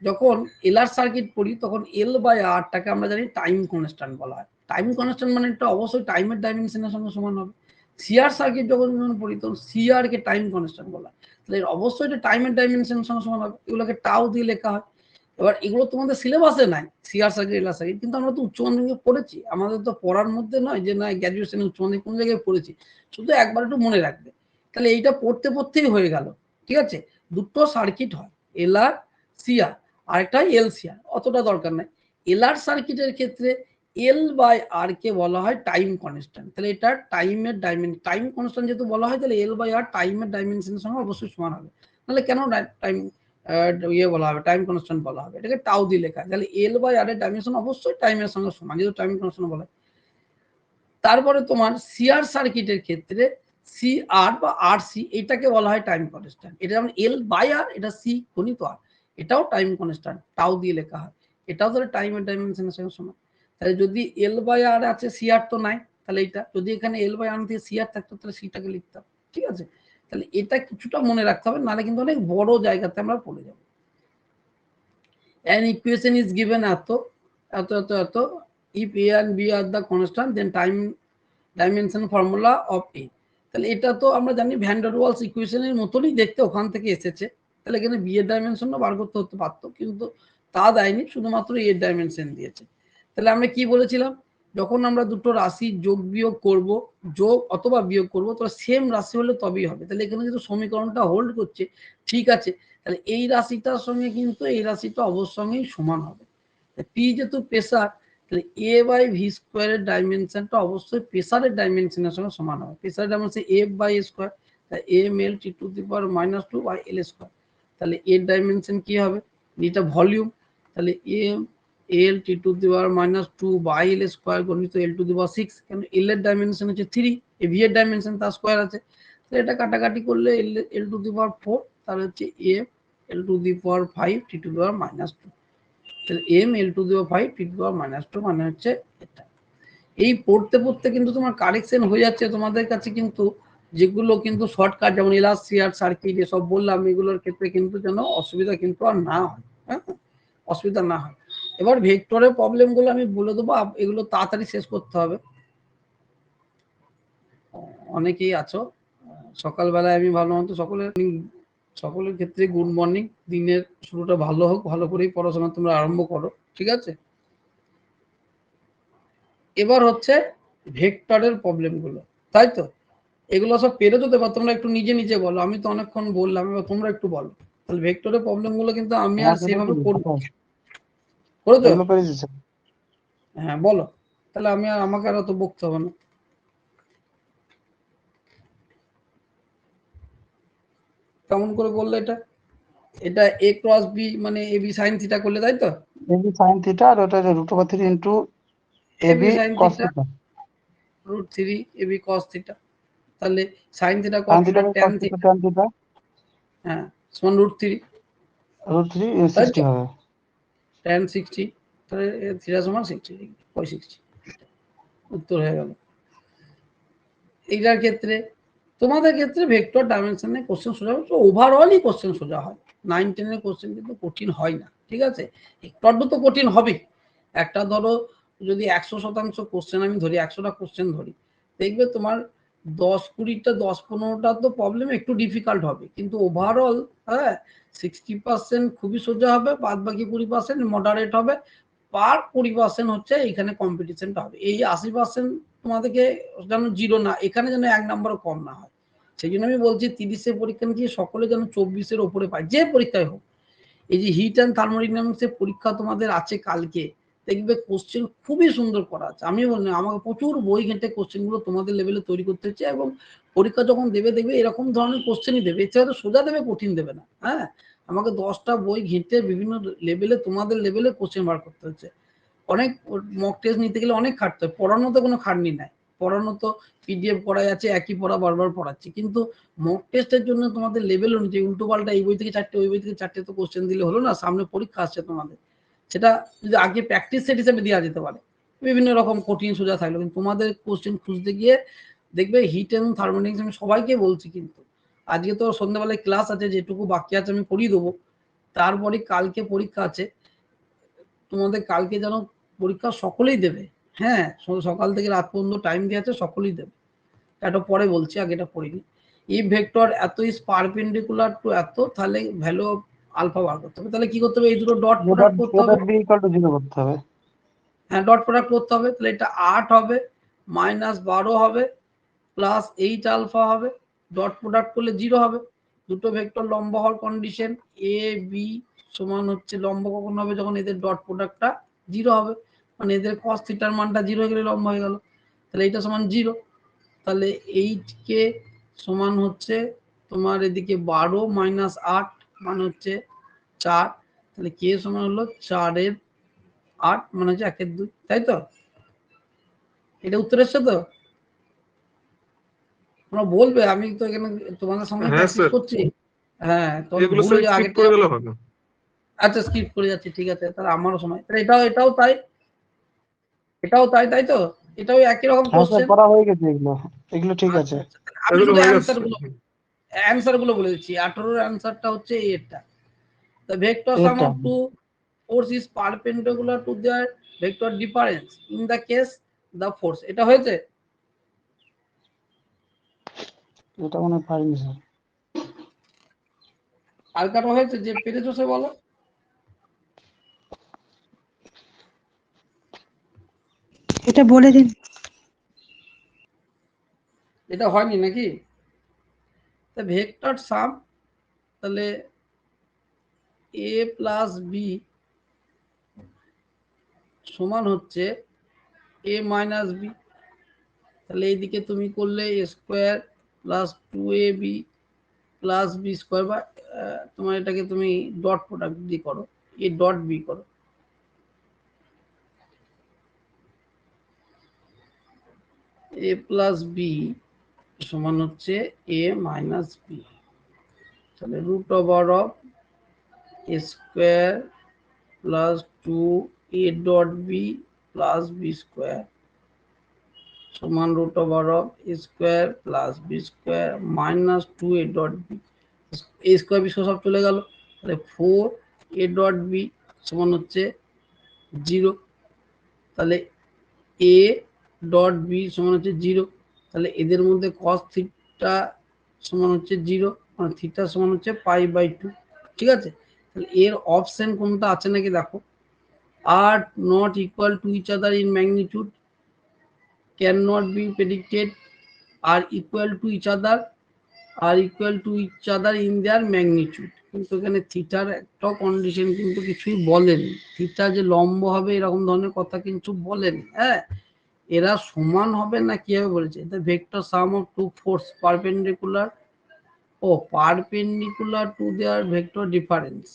যখন এলআর সার্কিট পড়ি তখন এল বাই আরটাকে আমরা জানি টাইম কনস্ট্যান্ট বলা হয়। টাইম কনস্ট্যান্ট মানে এটা অবশ্যই টাইমের ডাইমেনশনের সঙ্গে সমান হবে। সিআর সার্কিট যখন পড়ি তখন সিআর কে টাইম কনস্ট্যান্ট বলা হয়, তাহলে অবশ্যই এটা টাইমের ডাইমেনশনের সঙ্গে সমান হবে। এগুলোকে টাও দিয়ে লেখা হয়। এবার এগুলো তোমাদের সিলেবাসে নাই, সিআর সার্কিট এলআর সার্কিট, কিন্তু আমরা তো উচ্চ মাধ্যমিকে পড়েছি, আমাদের তো পড়ার মধ্যে নয় যে না গ্র্যাজুয়েশনে উচ্চ মাধ্যমিক কোন জায়গায় পড়েছি, শুধু একবার একটু মনে রাখবে। তাহলে এইটা পড়তে পড়তেই হয়ে গেল। ঠিক আছে, দুটো সার্কিট হয়, এলআর সিআর, আরেকটা এল সিআর, অতটা দরকার নাই। এলআর সার্কিটের ক্ষেত্রে এল বাই আর কে বলা হয় টাইম কনস্ট্যান্ট, তাহলে এটা টাইমের ডাইমেনশন, টাইম কনস্ট্যান্ট যেহেতু বলা হয় তাহলে এল বাই আর টাইমের ডাইমেনশনের সঙ্গে অবশ্যই সমান হবে, তাহলে কেন টাইম বলা হবে, টাইম কনস্ট্যান্ট বলা হবে, এটাকে টাও দিয়ে লেখা হয়। তাহলে এল বাই আর এর ডাইমেনশন অবশ্যই টাইমের সঙ্গে সমান, যেহেতু টাইম কনস্ট্যান্ট বলা হয়। তারপরে তোমার সিআর সার্কিটের ক্ষেত্রে সি আর বা আর সি এটাকে বলা হয় টাইম কনস্ট্যান্ট, এটা যেমন এল বাই আর, এটা সি গণিত আর, এটাও টাইম কনস্ট্যান্ট টাও দিয়ে লেখা হয়, এটাও তাহলে টাইমের ডাইমেনশনের সঙ্গে সমান। তাহলে যদি এল বাই আর আছে সি আর তো নাই, তাহলে এটা যদি এখানে এল বাই আর দিয়ে সি আর থাকতো তাহলে সিটাকে লিখতাম। ঠিক আছে, তাহলে এটা কিছুটা মনে রাখতে হবে, নাহলে কিন্তু অনেক বড় জায়গাতে আমরা পড়ে যাব। an equation is given এত এত এত এত, if a and b are the constant then time dimension formula of a, তাহলে এটা তো আমরা জানি ভ্যান ডার ওয়ালস ইকুয়েশনের মতনই দেখতে, ওখান থেকে এসেছে। তাহলে এখানে বি এর ডাইমেনশনও বার করতে হতে পারতো, কিন্তু তা দেয়নি, শুধুমাত্র এ এর ডাইমেনশন দিয়েছে। তাহলে আমরা কি বলেছিলাম, যখন আমরা দুটো রাশি যোগ বিয়োগ করব, যোগ অথবা বিয়োগ করব, তো সেম রাশি হলে তবেই হবে। তাহলে এখানে যেহেতু সমীকরণটা হোল্ড করছে, ঠিক আছে, তাহলে এই রাশিটার সঙ্গে কিন্তু এই রাশিটা অবশ্যই সমান হবে। পি যেহেতু প্রেসার, তাহলে এ বাই ভি স্কোয়ারের ডাইমেনশনটা অবশ্যই প্রেসারের ডাইমেনশনের সঙ্গে সমান হবে। প্রেসারের dimension F by A square, তাহলে M L T to the power -2 by L square. তাহলে এর ডাইমেনশন কি হবে, এটা ভলিউম, তাহলে M L T to the power -2 by L square গণিত এল টু দি পাওয়ার 6, কারণ এল এর ডাইমেনশন হচ্ছে 3, এ ভি এর ডাইমেনশন তার স্কোয়ার আছে, তাহলে এটা কাটাকাটি করলে এল টু দি পাওয়ার 4, তাহলে হচ্ছে M L to the power 5 T to the power -2, তাহলে M L to the power 5 T to the power -2 মানে হচ্ছে এটা। এই পড়তে পড়তে কিন্তু তোমার কারেকশন হয়ে যাচ্ছে তোমাদের কাছে, কিন্তু যেগুলো কিন্তু শর্টকাট যেমন এলআর সিআর সার্কিট এসব বললাম, এগুলোর ক্ষেত্রে কিন্তু যেন অসুবিধা কিন্তু আর না হয়, হ্যাঁ, অসুবিধা না হয়। এবার ভেক্টরের প্রবলেম গুলো আমি বলে দেবো, এগুলো তাড়াতাড়ি শেষ করতে হবে। অনেকেই আছো, সকালবেলায় আমি ভালো মতো সকলের ক্ষেত্রে গুড মর্নিং, দিনের শুরুটা ভালো হোক, ভালো করেই পড়াশোনা তোমরা আরম্ভ করো, ঠিক আছে। এবার হচ্ছে ভেক্টরের প্রবলেম গুলো, তাই তো, এগুলো সব পেরে যেতে পারো, তোমরা একটু নিজে নিজে বলো, আমি তো অনেকক্ষণ বললাম, এবার তোমরা একটু বলো। তাহলে ভেক্টরের প্রবলেম গুলো কিন্তু আমি আর সেভাবে করবো, করেছো? হ্যাঁ বলো, তাহলে আমি আর আমাকে আর অত বকতে হবে না। কেমন করে বললে এটা, এটা a ক্রস b মানে ab sin থিটা করলে, তাই তো? ab sin থিটা আর ওটা √3 into ab cos theta. √3 ab cos theta, তাহলে sin theta cos sine theta theta tan cos theta, theta tan theta হ্যাঁ সমান √3, √3 তাই 60 তো হবে। tan 60, তাহলে থিটা সমান 60 ডিগ্রি, 60 উত্তর হয়ে গেল। এইটার ক্ষেত্রে তোমাদের ক্ষেত্রে ভেক্টর ডাইমেনশনে কোশ্চেন সোজা হচ্ছে, ওভারঅলই কোশ্চেন সোজা হয়, 9 10 এর কোশ্চেন কিন্তু কঠিন হয় না, ঠিক আছে। একটু তো কঠিন হবে। একটা ধরো যদি 100% কোশ্চেন আমি ধরি, 100টা কোশ্চেন ধরি, দেখবে তোমার 10-20টা 10-15টা তো প্রবলেম একটু ডিফিকাল্ট হবে, কিন্তু ওভারঅল হ্যাঁ 60% খুবই সোজা হবে, বাদ বাকি 20% মডারেট হবে, পার 20% হচ্ছে এখানে কম্পিটিশনটা হবে। এই 80% তোমাদেরকে যেন জিরো না, এখানে যেন 1 নম্বরও কম না হয়। সেই জন্য আমি বলছি 30-এর পরীক্ষা নিয়ে সকলে যেন 24-এর ওপরে পায়, যে পরীক্ষায় হোক। এই যে হিট অ্যান্ড থার্মোডাইনামিক্সের পরীক্ষা তোমাদের আছে কালকে, দেখবে কোশ্চেন খুবই সুন্দর করা আছে। আমি বললাম আমাকে প্রচুর বই ঘেঁটে কোশ্চেনগুলো তোমাদের লেভেলে তৈরি করতে হচ্ছে, এবং পরীক্ষা যখন দেবে দেখবে এরকম ধরনের কোশ্চেনই দেবে, এছাড়া সোজা দেবে, কঠিন দেবে না। হ্যাঁ আমাকে 10টা বই ঘেঁটে বিভিন্ন লেভেলে তোমাদের লেভেলে কোশ্চেন বার করতে হচ্ছে। অনেক মক টেস্ট নিতে গেলে অনেক খাটতে হয়, পড়ানোতে কোনো খাটনি নাই, পড়ানো তো পিডিএফ করা যাচ্ছে, একই পড়া বারবার পড়াচ্ছি, কিন্তু মক টেস্টের জন্য তোমাদের লেভেল অনুযায়ী উল্টো পাল্টা এই বই থেকে 4টে ওই বই থেকে 4টে তো কোশ্চেন দিলে হলো না, সামনে পরীক্ষা আসছে তোমাদের, সেটা যদি আগে প্র্যাকটিস সেট হিসেবে দেওয়া যেতে পারে, বিভিন্ন রকম কঠিন সোজা থাকলো, কিন্তু তোমাদের কোশ্চেন খুঁজতে গিয়ে দেখবে হিট এবং থার্মোডাইনামিক্স আমি সবাইকে বলছি, কিন্তু আজকে তো সন্ধ্যাবেলায় ক্লাস আছে, যেটুকু বাকি আছে আমি করিয়ে দেবো, তারপরে কালকে পরীক্ষা আছে তোমাদের, কালকে যেন পরীক্ষা সকলেই দেবে, হ্যাঁ সকাল থেকে রাত পর্যন্ত টাইম দিয়ে আছে, সকলেই দেবে। এটা পরে বলছি, আগে এটা পড়িনি। ই ভেক্টর এত ইজ পারপেন্ডিকুলার টু এত, তাহলে ভ্যালু অফ আলফা বার করতে হবে, তাহলে কি করতে হবে, এই দুটো ডট প্রোডাক্ট করতে হবে, বি ইকুয়াল টু 0 করতে হবে। হ্যাঁ ডট প্রোডাক্ট করতে হবে, তাহলে এটা 8 হবে, -12 হবে, প্লাস 8 আলফা হবে, ডট প্রোডাক্ট করলে 0 হবে। দুটো ভেক্টর লম্ব হওয়ার কন্ডিশন, এ বি সমান হচ্ছে লম্ব কখন হবে, যখন এদের ডট প্রোডাক্টটা 0 হবে, মানে এদের cos থিটার মানটা 0 হয়ে গেলে লম্ব হয়ে গেল, তাহলে এইটা সমান 0। তাহলে 8k সমান হচ্ছে তোমার এদিকে 12 - 8 মানে হচ্ছে 4, তাহলে k সমান হলো 4/8 মানে হচ্ছে 1/2, তাই তো? এটা উত্তর এসছে তো? তোমরা বলবে, আমি তো এখানে তোমাদের সামনে হ্যাঁ প্র্যাকটিস স্যার, করছি। হ্যাঁ তখন এগুলো ভুল স্যার হয়ে যায় স্কিপ আগেরটা। করে গেলে হবে। আচ্ছা স্কিপ করে যাচ্ছি, ঠিক আছে, তাহলে আমারও সময়, তাহলে এটাও তাই, এটাও তাই, তাই তো? এটাও একই রকম হ্যাঁ স্যার, কোশ্চেন। করা হয়ে গেছে এগুলো, এগুলো ঠিক আচ্ছা আছে। আচ্ছা, আমি এগুলো শুধু হয়ে যাচ্ছে। অ্যান্সার গুলো বলে দিচ্ছি। 18-এর অ্যান্সারটা হচ্ছে এটা। The vector sum এটা of two force is perpendicular to their vector difference. In the case the force, এটা হয়েছে? এটা মনে হয় পারিনি স্যার। আর কাটা হয়েছে, যে পেরেছো সে বলো। এটা বলে দিন। এটা হয়নি নাকি? তা ভেক্টর সাম, তাহলে a প্লাস বি সমান হচ্ছে a মাইনাস বি, তাহলে এইদিকে তুমি করলে a square plus 2ab plus B square, বা তোমার এটাকে তুমি ডট প্রোডাক্ট দিয়ে করো, a ডট বি করো, a প্লাস বি সমান হচ্ছে a মাইনাস বি, তাহলে root over of a square plus 2a dot B plus B square সমান root over of a square plus B square minus 2a dot B, a square B সব চলে গেল, তাহলে 4a ডট বি সমান হচ্ছে 0, তাহলে a ডট বি সমান হচ্ছে 0, তাহলে এদের মধ্যে cos থিটা সমান হচ্ছে 0, মানে থিটা সমান হচ্ছে π/2, ঠিক আছে। তাহলে এর অপশন কোনটা আছে নাকি দেখো, are not equal to each other in magnitude, can not be predicted, are equal to each other, R equal to each other in their magnitude, কিন্তু এখানে থিটার একটা কন্ডিশন কিন্তু কিছুই বলেনি, থিটা যে লম্ব হবে এরকম ধরনের কথা কিন্তু বলেনি। হ্যাঁ এরা সমান হবে না কিভাবে বলেছে, the vector sum of two force perpendicular, ও perpendicular to their vector difference,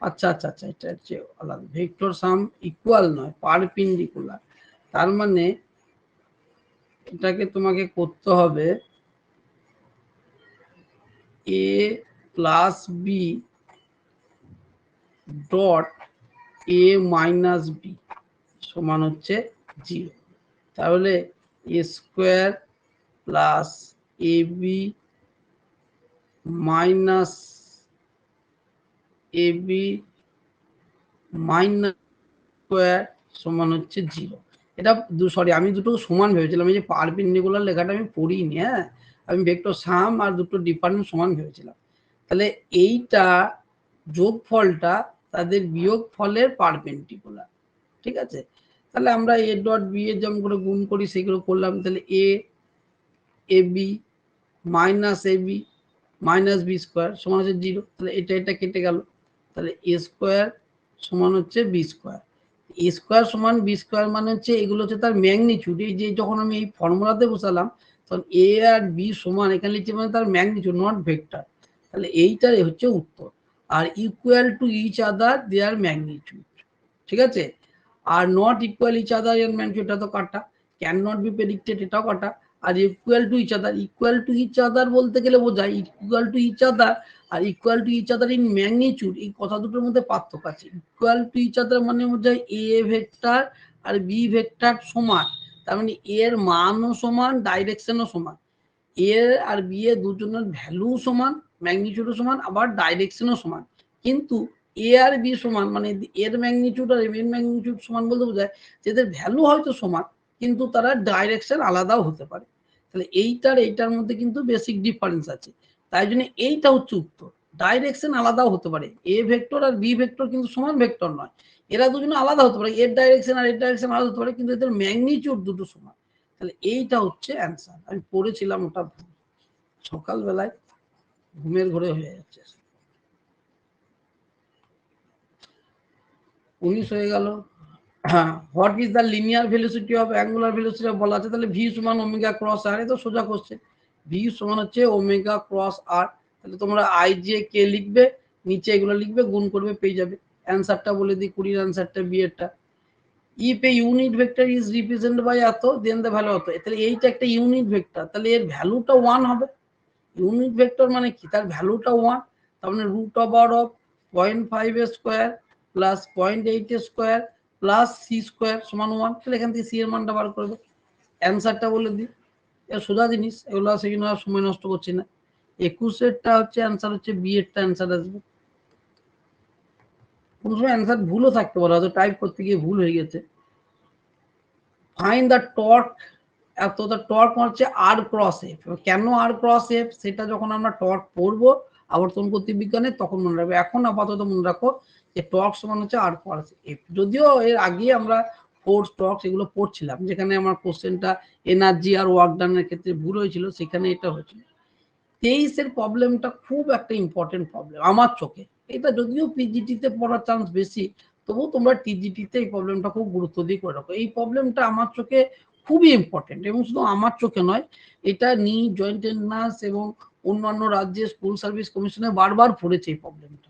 আচ্ছা আচ্ছা আচ্ছা, এটা হচ্ছে আলাদা, ভেক্টর সাম ইকুয়াল নয় পারপেন্ডিকুলার, তার মানে এটাকে তোমাকে করতে হবে a plus b dot a minus b সমান হচ্ছে 0। তাহলে a square plus a b minus a b minus square সমান হচ্ছে 0। এটা সরি আমি দুটো সমান ভেবেছিলাম, এই যে পারপেন্ডিকুলার লেখাটা আমি পড়িনি। হ্যাঁ, আমি ভেক্টর সাম আর দুটো ডিফারেন্ট সমান ভেবেছিলাম। তাহলে এইটা যোগফলটা তাদের বিয়োগ ফলের পারপেন্ডিকুলার, ঠিক আছে। তাহলে আমরা এ ডট বি এর যেমন করে গুণ করি সেগুলো করলাম। তাহলে এ b minus a b minus B square সমান হচ্ছে 0। তাহলে এটা কেটে গেল। তাহলে এ স্কোয়ার সমান হচ্ছে বি স্কোয়ার। এ স্কোয়ার সমান বি স্কোয়ার মানে হচ্ছে এগুলো হচ্ছে তার ম্যাগনিটিউড। এই যে যখন আমি এই ফর্মুলাতে বসালাম তখন এ আর বি সমান এখানে লিখছি মানে তার ম্যাগনিটিউড, নট ভেক্টর। তাহলে এইটাই হচ্ছে উত্তর। আর equal to each other their magnitude, ঠিক আছে। আর নট ইকুয়াল ইচ আদার এর ম্যাগনিটিউড, এটা তো কাটা। ক্যান নট বি প্রেডিক্টেড, এটাও কাটা। আর equal to each other, equal to each other বলতে গেলে বোঝায় equal to each other R equal to each other in magnitude, এই কথা দুটোর মধ্যে পার্থক্য আছে। ইকুয়াল টু ইচ আদার মানে বোঝায় এ ভেক্টর আর বি ভেক্টর সমান, তার মানে এর মানও সমান, ডাইরেকশনও সমান। এ আর বি এর দুজনের ভ্যালু সমান, ম্যাগনিটিউডও সমান, আবার ডাইরেকশনও সমান। কিন্তু এ আর বি সমান মানে এর ম্যাগনিটিউড আর এর ম্যাগনিটিউড সমান বলতে বোঝায় যেদের ভ্যালু হয়তো সমান কিন্তু তারা ডাইরেকশন আলাদাও হতে পারে। তাহলে এইটার মধ্যে কিন্তু বেসিক ডিফারেন্স আছে। তাই জন্য এইটা হচ্ছে উত্তর। ডাইরেকশন আলাদাও হতে পারে, এ ভেক্টর আর বি ভেক্টর কিন্তু সমান ভেক্টর নয়, এরা দুজনে আলাদা হতে পারে, এর ডাইরেকশন আর এর ডাইরেকশন আলাদা হতে পারে, কিন্তু এদের ম্যাগনিটিউড দুটো সমান। তাহলে এইটা হচ্ছে অ্যান্সার। আমি পড়েছিলাম ওটা সকালবেলায়, ঘুমের ঘরে হয়ে যাচ্ছে। 19 হয়ে গেল। হ্যাঁ, what is the linear velocity of angular velocity বলা আছে। তাহলে ভি সমান ওমেগা ক্রস আর, তো সোজা করছে। ভি সমান হচ্ছে ওমেগা ক্রস আর। তাহলে তোমরা আই জে কে লিখবে, নিচে এগুলো লিখবে, গুণ করবে, পেয়ে যাবে। অ্যান্সারটা বলে দিই, 20 অ্যান্সারটা বি এরটা। If a unit vector is represented by এত দেন দ্য ভ্যালু অত। তাহলে এইটা একটা ইউনিট ভেক্টর, তাহলে এর ভ্যালুটা 1 হবে। ইউনিট ভেক্টর মানে কি, তার ভ্যালুটা 1, তার মানে root over of 0.5 square plus 0.8 square plus c square সমান 1। তাহলে এখান থেকে সি এর মানটা বার করবে। অ্যান্সারটা বলে দিই, এটা সোজা জিনিস, এগুলো সেই জন্য আর সময় নষ্ট করছি না। 21-এরটা হচ্ছে অ্যান্সার, হচ্ছে বি এরটা অ্যান্সার আসবে। কোন সময় অ্যান্সার ভুলও থাকতে পারে, হয়তো টাইপ করতে গিয়ে ভুল হয়ে গেছে। ফাইন্ড দ্য টর্ক, এত দ্য টর্ক হচ্ছে আর ক্রস এফ। কেন আর ক্রস এফ সেটা যখন আমরা টর্ক পড়বো আবর্তন গতিবিজ্ঞানে তখন মনে রাখবো। এখন আপাতত মনে রাখো যে টর্ক সমান হচ্ছে আর ক্রস এফ। যদিও এর আগে আমরা ফোর্স টর্ক এগুলো পড়ছিলাম, যেখানে আমার কোশ্চেনটা এনার্জি আর ওয়ার্ক ডানের ক্ষেত্রে ভুল হয়েছিল, সেখানে এটা হয়েছিল। 23-এর প্রবলেমটা খুব একটা ইম্পর্টেন্ট প্রবলেম আমার চোখে। এটা যদিও পিজিটিতে পড়ার চান্স বেশি, তবুও তোমরা টিজিটিতে এই প্রবলেমটা খুব গুরুত্ব দিয়ে করে রাখো। এই প্রবলেমটা আমার চোখে খুবই ইম্পর্টেন্ট, এবং শুধু আমার চোখে নয়, এটা নিট, জয়েন্ট এন্ট্রান্স এবং অন্যান্য রাজ্যের স্কুল সার্ভিস কমিশনে বারবার পড়েছে এই প্রবলেমটা।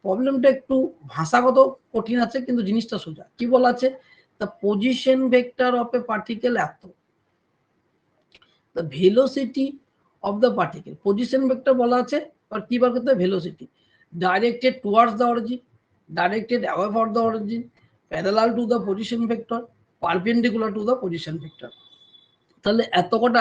প্রবলেমটা একটু ভাষাগত কঠিন আছে, কিন্তু জিনিসটা সোজা। কি বলা আছে, the position vector of a particle এত, the velocity of the particle, position vector বলা আছে, আর কি বার করতে হবে, velocity, directed towards the origin, directed away for the origin, parallel to the position vector, perpendicular to the position vector. তাহলে এত কটা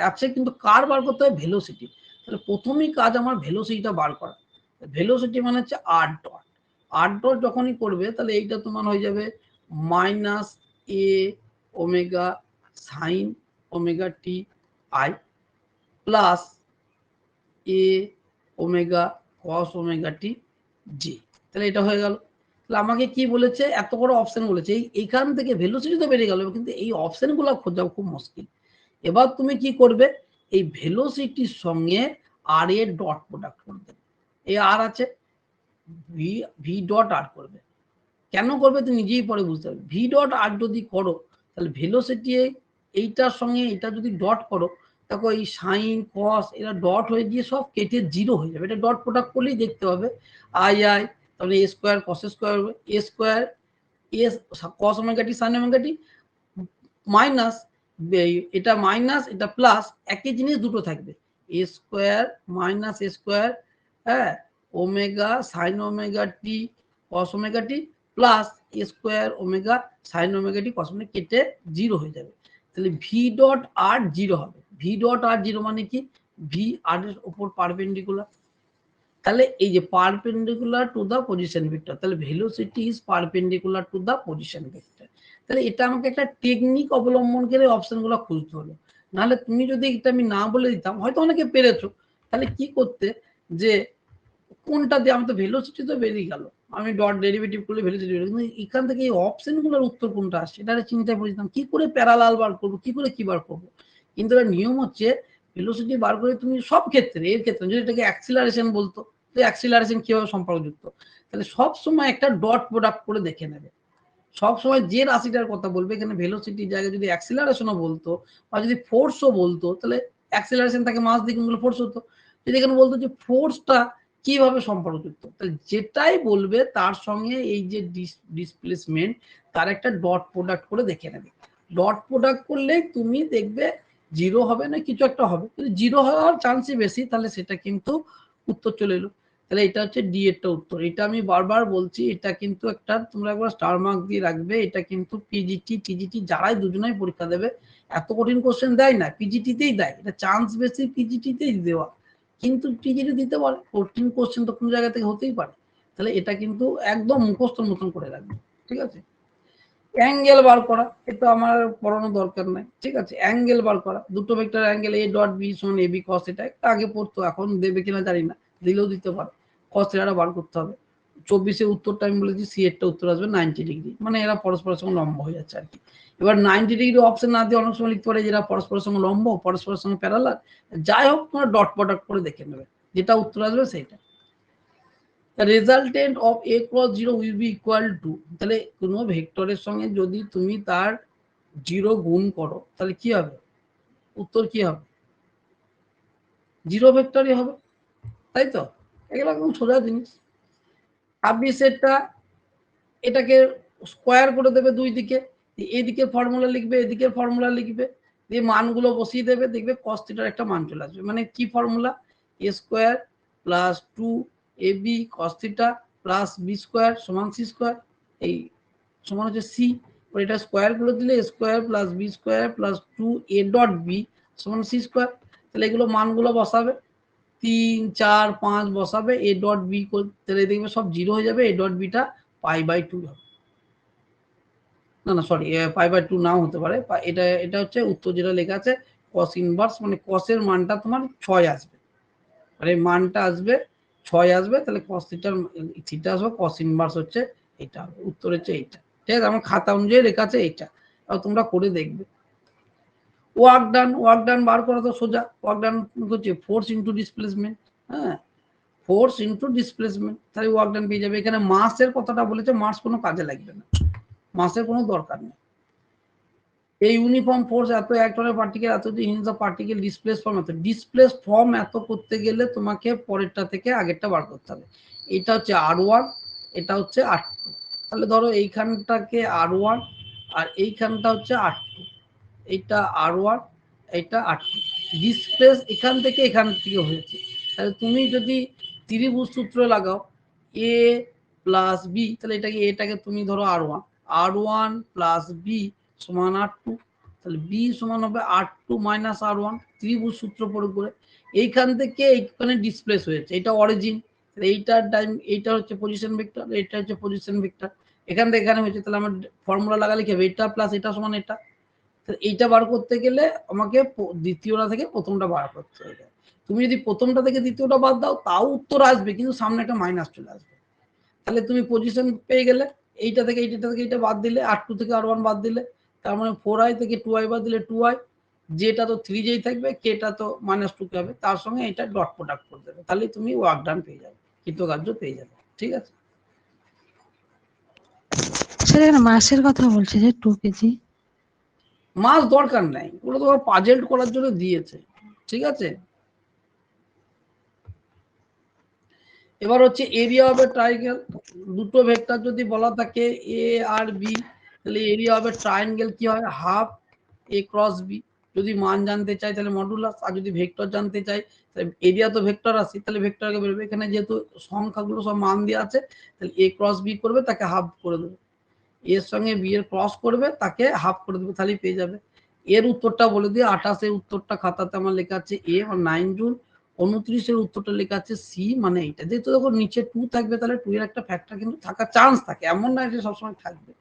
আছে, কিন্তু কার বার করতে হবে, ভেলোসিটি। তাহলে প্রথমেই কাজ আমার ভেলোসিটিটা বার করা। ভেলোসিটি মানে হচ্ছে আর ডট। আর ডট যখনই করবে তাহলে এইটা তোমার হয়ে যাবে minus A omega sine omega T I plus A omega cos omega T J. তাহলে এটা হয়ে গেল। তাহলে আমাকে কি বলেছে, এত বড় অপশন বলেছে, এইখান থেকে ভেলোসিটি তো বেড়ে গেল, কিন্তু এই অপশনগুলো খোঁজা খুব মুশকিল। এবার তুমি কি করবে, এই ভেলোসিটির সঙ্গে আর এর ডট প্রোডাক্ট করবে। এই আর আছে, ভি ডট আর করবে। কেন করবে তুমি নিজেই পরে বুঝতে পারবে। ভি ডট আর যদি করো তাহলে ভেলোসিটি এইটার সঙ্গে এটা যদি ডট করো, দেখো এই সাইন কস এরা ডট হয়ে গিয়ে সব কেটে 0 হয়ে যাবে। এটা ডট প্রোডাক্ট করলেই দেখতে হবে। আই আই তাহলে এ স্কোয়ার কস স্কোয়ার, এ স্কোয়ার এ কস ওমেগা টি সাইন ওমেগা টি মাইনাস এটা মাইনাস এটা প্লাস, একই জিনিস দুটো থাকবে, এ স্কোয়ার মাইনাস এ স্কোয়ার, হ্যাঁ, ওমেগা সাইন ওমেগা টি কস ওমেগা টি প্লাস এ স্কোয়ার ওমেগা সাইন ওমেগা টি কস ওমেগা কেটে জিরো হয়ে যাবে। তাহলে ভি ডট আর জিরো হবে। ভি ডট আর জিরো মানে কি, ভি আর এর উপর পারপেন্ডিকুলার। তাহলে এই যে perpendicular to the position vector, তাহলে velocity is perpendicular to the position vector. তাহলে এটা আমাকে একটা টেকনিক অবলম্বন করে অপশনগুলো খুঁজতে হলো, নাহলে তুমি যদি এটা আমি না বলে দিতাম হয়তো অনেকে পেরেছো, তাহলে কি করতে যে কোনটা দিয়ে, আমি তো ভেলোসিটি তো বেরিয়ে গেল, আমি ডট ডেরিভেটিভ করলে ভেলোসিটি বেরিয়ে, কিন্তু এখান থেকে এই অপশনগুলোর উত্তর কোনটা আসছে এটা চিন্তায় পড়ে যেতাম, কি করে প্যারালাল বার করবো, কি করে কি বার করবো। কিন্তু এর নিয়ম হচ্ছে ভেলোসিটি বার করে তুমি সব ক্ষেত্রে, এর ক্ষেত্রে যদি এটাকে অ্যাক্সিলারেশন বলতো, তো অ্যাক্সিলারেশন কিভাবে সম্পর্কযুক্ত, তাহলে সব সময় একটা ডট প্রোডাক্ট করে দেখে নেবে। সব সময় যে রাশিটার কথা বলবে, এখানে ভেলোসিটির জায়গায় যদি অ্যাক্সিলারেশনও বলতো বা যদি ফোর্সও বলতো, তাহলে অ্যাক্সিলারেশন তাকে মাস দ্বিগুণ করলে ফোর্স হতো। যদি এখানে বলতো যে ফোর্সটা কিভাবে সম্পর্কযুক্ত, তাহলে যেটাই বলবে তার সঙ্গে এই যে ডিসপ্লেসমেন্ট তার একটা ডট প্রোডাক্ট করে দেখে নেবে। ডট প্রোডাক্ট করলে তুমি দেখবে জিরো হবে না কিছু একটা হবে, যদি জিরো হওয়ার চান্সই বেশি তাহলে সেটা কিন্তু উত্তর চলে এলো। তাহলে এটা হচ্ছে ডি এরটা উত্তর। এটা আমি বারবার বলছি, এটা কিন্তু একটা তোমরা একবার স্টার মার্ক দিয়ে রাখবে, এটা কিন্তু পিজিটি টিজিটি যারাই দুজনেই পরীক্ষা দেবে এত কঠিন কোশ্চেন দেয় না, পিজিটিতেই দেয়, এটা চান্স বেশি পিজিটিতেই দেওয়া, কিন্তু টিজিটি দিতে পারে, কঠিন কোশ্চেন তো কোনো জায়গা থেকে হতেই পারে। তাহলে এটা কিন্তু একদম মুখস্থর মতন করে রাখবে, ঠিক আছে। অ্যাঙ্গেল বার করা, এটা আমার পড়ানোর দরকার নাই, ঠিক আছে। অ্যাঙ্গেল বার করা, দুটো vector angle a dot B সমান এ বি কস, এটা আগে পড়তো, এখন দেবে কিনা জানি না, দিলেও দিতে পারে। কস থিটাটা বার করতে হবে। 24 উত্তরটা আমি বলেছি সি এরটা উত্তর আসবে 90 ডিগ্রি, মানে এরা পরস্পরের সঙ্গে লম্ব হয়ে যাচ্ছে আর কি। এবার 90 ডিগ্রি অপশন না দিয়ে অনেক সময় লিখতে পারে যেটা পরস্পরের সঙ্গে লম্ব, পরস্পরের সঙ্গে প্যারালাল, যাই হোক তোমরা ডট প্রোডাক্ট করে দেখে নেবে, যেটা উত্তর আসবে সেইটা। The resultant of a cross 0 will be equal to, তাহলে কোনো ভেক্টরের সঙ্গে যদি তুমি তার 0 গুণ করো তাহলে কি হবে, উত্তর কি হবে, 0 ভেক্টরই হবে, তাই তো। এগুলো একদম সোজা জিনিস। 26 এটাকে স্কোয়ার করে দেবে দুই দিকে, এদিকে ফর্মুলা লিখবে এদিকে ফর্মুলা লিখবে, দিয়ে মানগুলো বসিয়ে দেবে, দেখবে কস থিটার একটা মান চলে আসবে। মানে কি formula, A square plus 2ab cos theta plus B square সমান সি স্কোয়ার, এই সমান হচ্ছে সি, এটা স্কোয়ার করে দিলে square plus B square plus 2a dot B সমান সি স্কোয়ার। তাহলে এগুলো মানগুলো বসাবে, 3 4 5 বসাবে, এ ডট বি তাহলে দেখবে সব 0 হয়ে যাবে, এ ডট বিটা π/2 হবে। না না সরি, π/2 নাও হতে পারে, এটা এটা হচ্ছে উত্তর যেটা লেখা আছে cos ইনভার্স, মানে cos-এর মানটা তোমার 6 আসবে, আর এই মানটা আসবে 6 আসবে, তাহলে cos থিটার থিটা আসবে, cos ইনভার্স হচ্ছে এটা, উত্তর হচ্ছে এইটা, ঠিক আছে। আমার খাতা অনুযায়ী লেখা আছে এইটা, আর তোমরা করে দেখবে। ওয়ার্ক ডান বার করা তো সোজা, ওয়ার্ক ডান হচ্ছে ফোর্স ইনটু ডিসপ্লেসমেন্ট, হ্যাঁ, ফোর্স ইনটু ডিসপ্লেসমেন্ট, তাহলে ওয়ার্ক ডান পেয়ে যাবে। এখানে মাসের কথাটা বলেছে, মাস কোনো কাজে লাগবে না, মাসের কোনো দরকার নেই। এই ইউনিফর্ম ফোর্স এত এক টনের পার্টিকেল এত হিন্স অফ পার্টিকেল ডিসপ্লেস ফর্ম, এত করতে গেলে তোমাকে পরেরটা থেকে আগেরটা বার করতে হবে। এটা হচ্ছে R1, এটা হচ্ছে R2, তাহলে ধরো এইখানটাকে R1 আর এইখানটা হচ্ছে R2, এইটা R1 এইটা R2, ডিসপ্লেস এখান থেকে হয়েছে। তাহলে তুমি যদি ত্রিভুজ সূত্র লাগাও a প্লাস বি, তাহলে এটাকে তুমি ধরো R1 প্লাস বি সমান R2, তাহলে বি সমান হবে R2 মাইনাস R1, ত্রিভুজ সূত্র প্রয়োগ করে। এইখান থেকে এইখানে ডিসপ্লেস হয়েছে, এটা অরিজিন, এইটা হচ্ছে পজিশন ভেক্টর, এটা হচ্ছে পজিশন ভেক্টর, এখান থেকে এখানে হয়েছে, তাহলে আমার ফর্মুলা লাগালে কি হবে, এটা প্লাস এটা সমান এটা। এইটা বার করতে গেলে আমাকে দ্বিতীয়টা থেকে প্রথমটা বার করতে হবে। তুমি যদি প্রথমটা থেকে দ্বিতীয়টা বাদ দাও তাও উত্তর আসবে, কিন্তু সামনে একটা মাইনাস চলে আসবে। তাহলে তুমি পজিশন পেয়ে গেলে, এইটা থেকে এইটা বাদ দিলে, R2 থেকে R1 বাদ দিলে, তার মানে 4i থেকে 2i বাদ দিলে 2i, যেটা তো 3j থাকবে, কেটা তো -2 কে হবে, তার সঙ্গে এটা ডট প্রোডাক্ট করে দেবে, তাহলে তুমি ওয়ার্ক ডান পেয়ে যাবে, কৃতকার্য পেয়ে যাবে, ঠিক আছে। স্যার এখানে মাসের কথা বলছে যে 2 কেজি। মাস দরকার নাই, ওগুলো তোমার পাজেল করার জন্য দিয়েছে, ঠিক আছে। এবার হচ্ছে এরিয়া হবে ট্রায়াঙ্গেল, দুটো ভেক্টর যদি বলা থাকে এ আর বি, তাহলে এরিয়া হবে ট্রায়াঙ্গেল কি হয়, হাফ এ ক্রস বি। যদি মান জানতে চাই তাহলে মডুলাস, আর যদি ভেক্টর জানতে চাই তাহলে এরিয়া তো ভেক্টর আছে, তাহলে ভেক্টর আগে বেরোবে। এখানে যেহেতু সংখ্যাগুলো সব মান দেওয়া আছে, তাহলে এ ক্রস বি করবে, তাকে হাফ করে দেবে, এর সঙ্গে বি এর ক্রস করবে, তাকে হাফ করে দেবে, তাহলেই পেয়ে যাবে। এর উত্তরটা বলে দিয়ে 28 এর উত্তরটা খাতাতে আমার লেখা আছে এ, আর 9 জুল। 29 এর উত্তরটা লেখা আছে সি, মানে এইটা। যেহেতু দেখো নিচে 2 থাকবে, তাহলে 2 এর একটা ফ্যাক্টর কিন্তু থাকার চান্স থাকে, এমন না যে সবসময় থাকবে।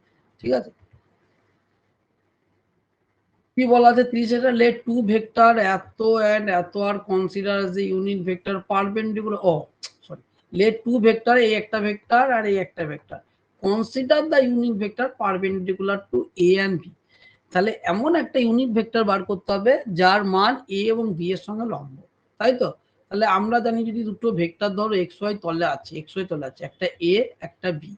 ঠিক আছে, কি বলা আছে 30 এটা, লেট টু ভেক্টর এত এন্ড এত আর কনসিডার যে unit vector perpendicular, oh sorry, let two vector, এই একটা ভেক্টর আর এই একটা vector, consider the unit vector perpendicular to a and b. তাহলে এমন একটা ইউনিট ভেক্টর বার করতে হবে যার মান এ এবং বি এর সঙ্গে লম্ব, তাই তো? তাহলে আমরা জানি যদি দুটো ভেক্টর ধরো এক্স ওয়াই তলে আছে, একটা এ একটা বি,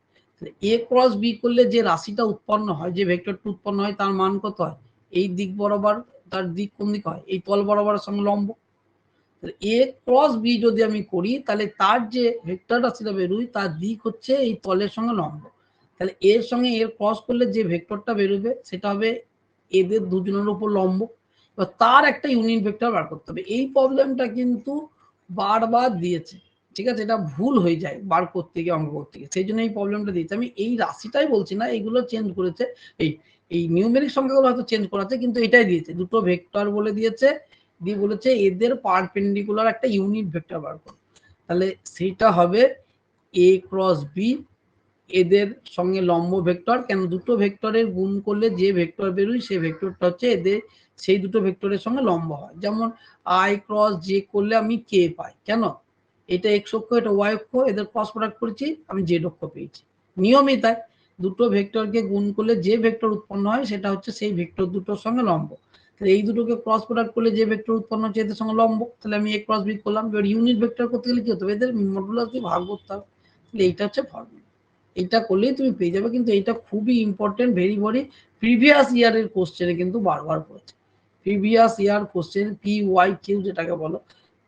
এ ক্রস বি করলে যে রাশিটা উৎপন্ন হয়, যে ভেক্টরটা উৎপন্ন হয়, তার মান কত হয়? এই দিক বরাবর, তার দিক কোন দিক হয়? এই তল বরাবরের সঙ্গে লম্ব। এ ক্রস বি যদি আমি করি, তাহলে তার যে ভেক্টর রাশিটা বেরোয়, তার দিক হচ্ছে এই তলের সঙ্গে লম্ব। তাহলে এর সঙ্গে এর ক্রস করলে যে ভেক্টরটা বেরোবে সেটা হবে এদের দুজনের উপর লম্ব। এবার তার একটা ইউনিট ভেক্টর বার করতে হবে। এই প্রবলেমটা কিন্তু বারবার দিয়েছে, ঠিক আছে? এটা ভুল হয়ে যায় বার করতে গিয়ে, অঙ্ক করতে গিয়ে, সেই জন্য এই প্রবলেমটা দিয়েছে। আমি এই রাশিটাই বলছি না, এইগুলো চেঞ্জ করেছে, এই এই নিউমেরিক সংখ্যাগুলো হয়তো চেঞ্জ করাছে, কিন্তু এটাই দিয়েছে, দুটো ভেক্টর বলে দিয়েছে, দিয়ে বলেছে এদের পারপেন্ডিকুলার একটা ইউনিট ভেক্টর বার করো। তাহলে সেইটা হবে এ ক্রস বি, এদের সঙ্গে লম্ব ভেক্টর। কেন? দুটো ভেক্টরের গুণ করলে যে ভেক্টর বেরোয়, সেই ভেক্টরটা হচ্ছে এদের, সেই দুটো ভেক্টরের সঙ্গে লম্ব হয়। যেমন আই ক্রস জে করলে আমি কে পাই, কেন? এটা এক্স অক্ষ, এটা ওয়াই অক্ষ, এদের ক্রস প্রোডাক্ট করেছি, আমি জেড অক্ষ পেয়েছি। নিয়মই তাই, দুটো ভেক্টরকে গুণ করলে যে ভেক্টর উৎপন্ন হয়, সেটা হচ্ছে সেই ভেক্টর দুটোর সঙ্গে লম্ব। তাহলে এই দুটোকে ক্রস প্রোডাক্ট করলে যে ভেক্টর উৎপন্ন হচ্ছে, এদের সঙ্গে লম্ব, তাহলে আমি এ ক্রস বি করলাম। এবার ইউনিট ভেক্টর করতে গেলে কি হতে হবে? এদের মডুলাস দিয়ে ভাগ করতে হবে। তাহলে এইটা হচ্ছে ফর্মুলা, এটা করলেই তুমি পেয়ে যাবে। কিন্তু এটা খুবই ইম্পর্টেন্ট, ভেরি ভেরি, প্রিভিয়াস ইয়ারের কোশ্চেনে কিন্তু বারবার পড়েছে। Previous year question, PY Q যেটাকে বলো,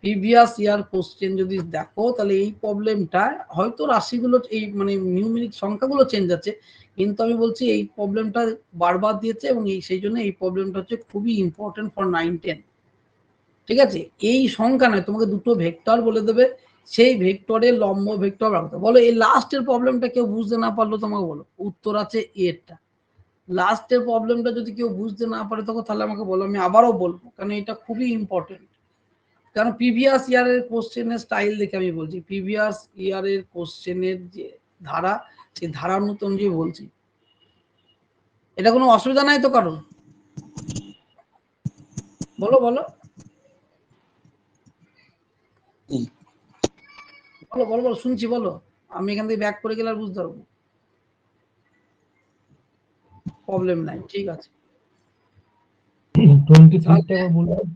প্রিভিয়াস ইয়ার কোশ্চেন যদি দেখো, তাহলে এই প্রবলেমটা হয়তো রাশিগুলো, এই মানে নিউমেরিক সংখ্যাগুলো চেঞ্জ আছে, কিন্তু আমি বলছি এই প্রবলেমটা বারবার দিয়েছে, এবং এই সেই জন্য এই প্রবলেমটা হচ্ছে খুবই ইম্পর্টেন্ট ফর 9-10। ঠিক আছে, এই সংখ্যা নয়, তোমাকে দুটো ভেক্টর বলে দেবে, সেই ভেক্টরের লম্ব ভেক্টর রাখতে বলো। এই লাস্টের প্রবলেমটা কেউ বুঝতে না পারলো, তোমাকে বলো উত্তর আছে এরটা। লাস্টের প্রবলেমটা যদি কেউ বুঝতে না পারে, তখন তাহলে আমাকে বলো, আমি আবারও বলবো, কারণ এটা খুবই ইম্পর্টেন্ট। কারণ প্রিভিয়াস ইয়ারের কোশ্চেনের স্টাইল দেখে আমি বলছি, প্রিভিয়াস ইয়ারের কোশ্চেনের যে ধারা, সেই ধারার মতন যে বলছি। এটা কোনো অসুবিধা নাই তো কারণ? বলো বলো বলো বলো বলো, শুনছি, বলো। আমি এখান থেকে ব্যাক করে গেলে আর বুঝতে পারবো। প্রবলেম নাই, ঠিক আছে। 26 টা বলুন।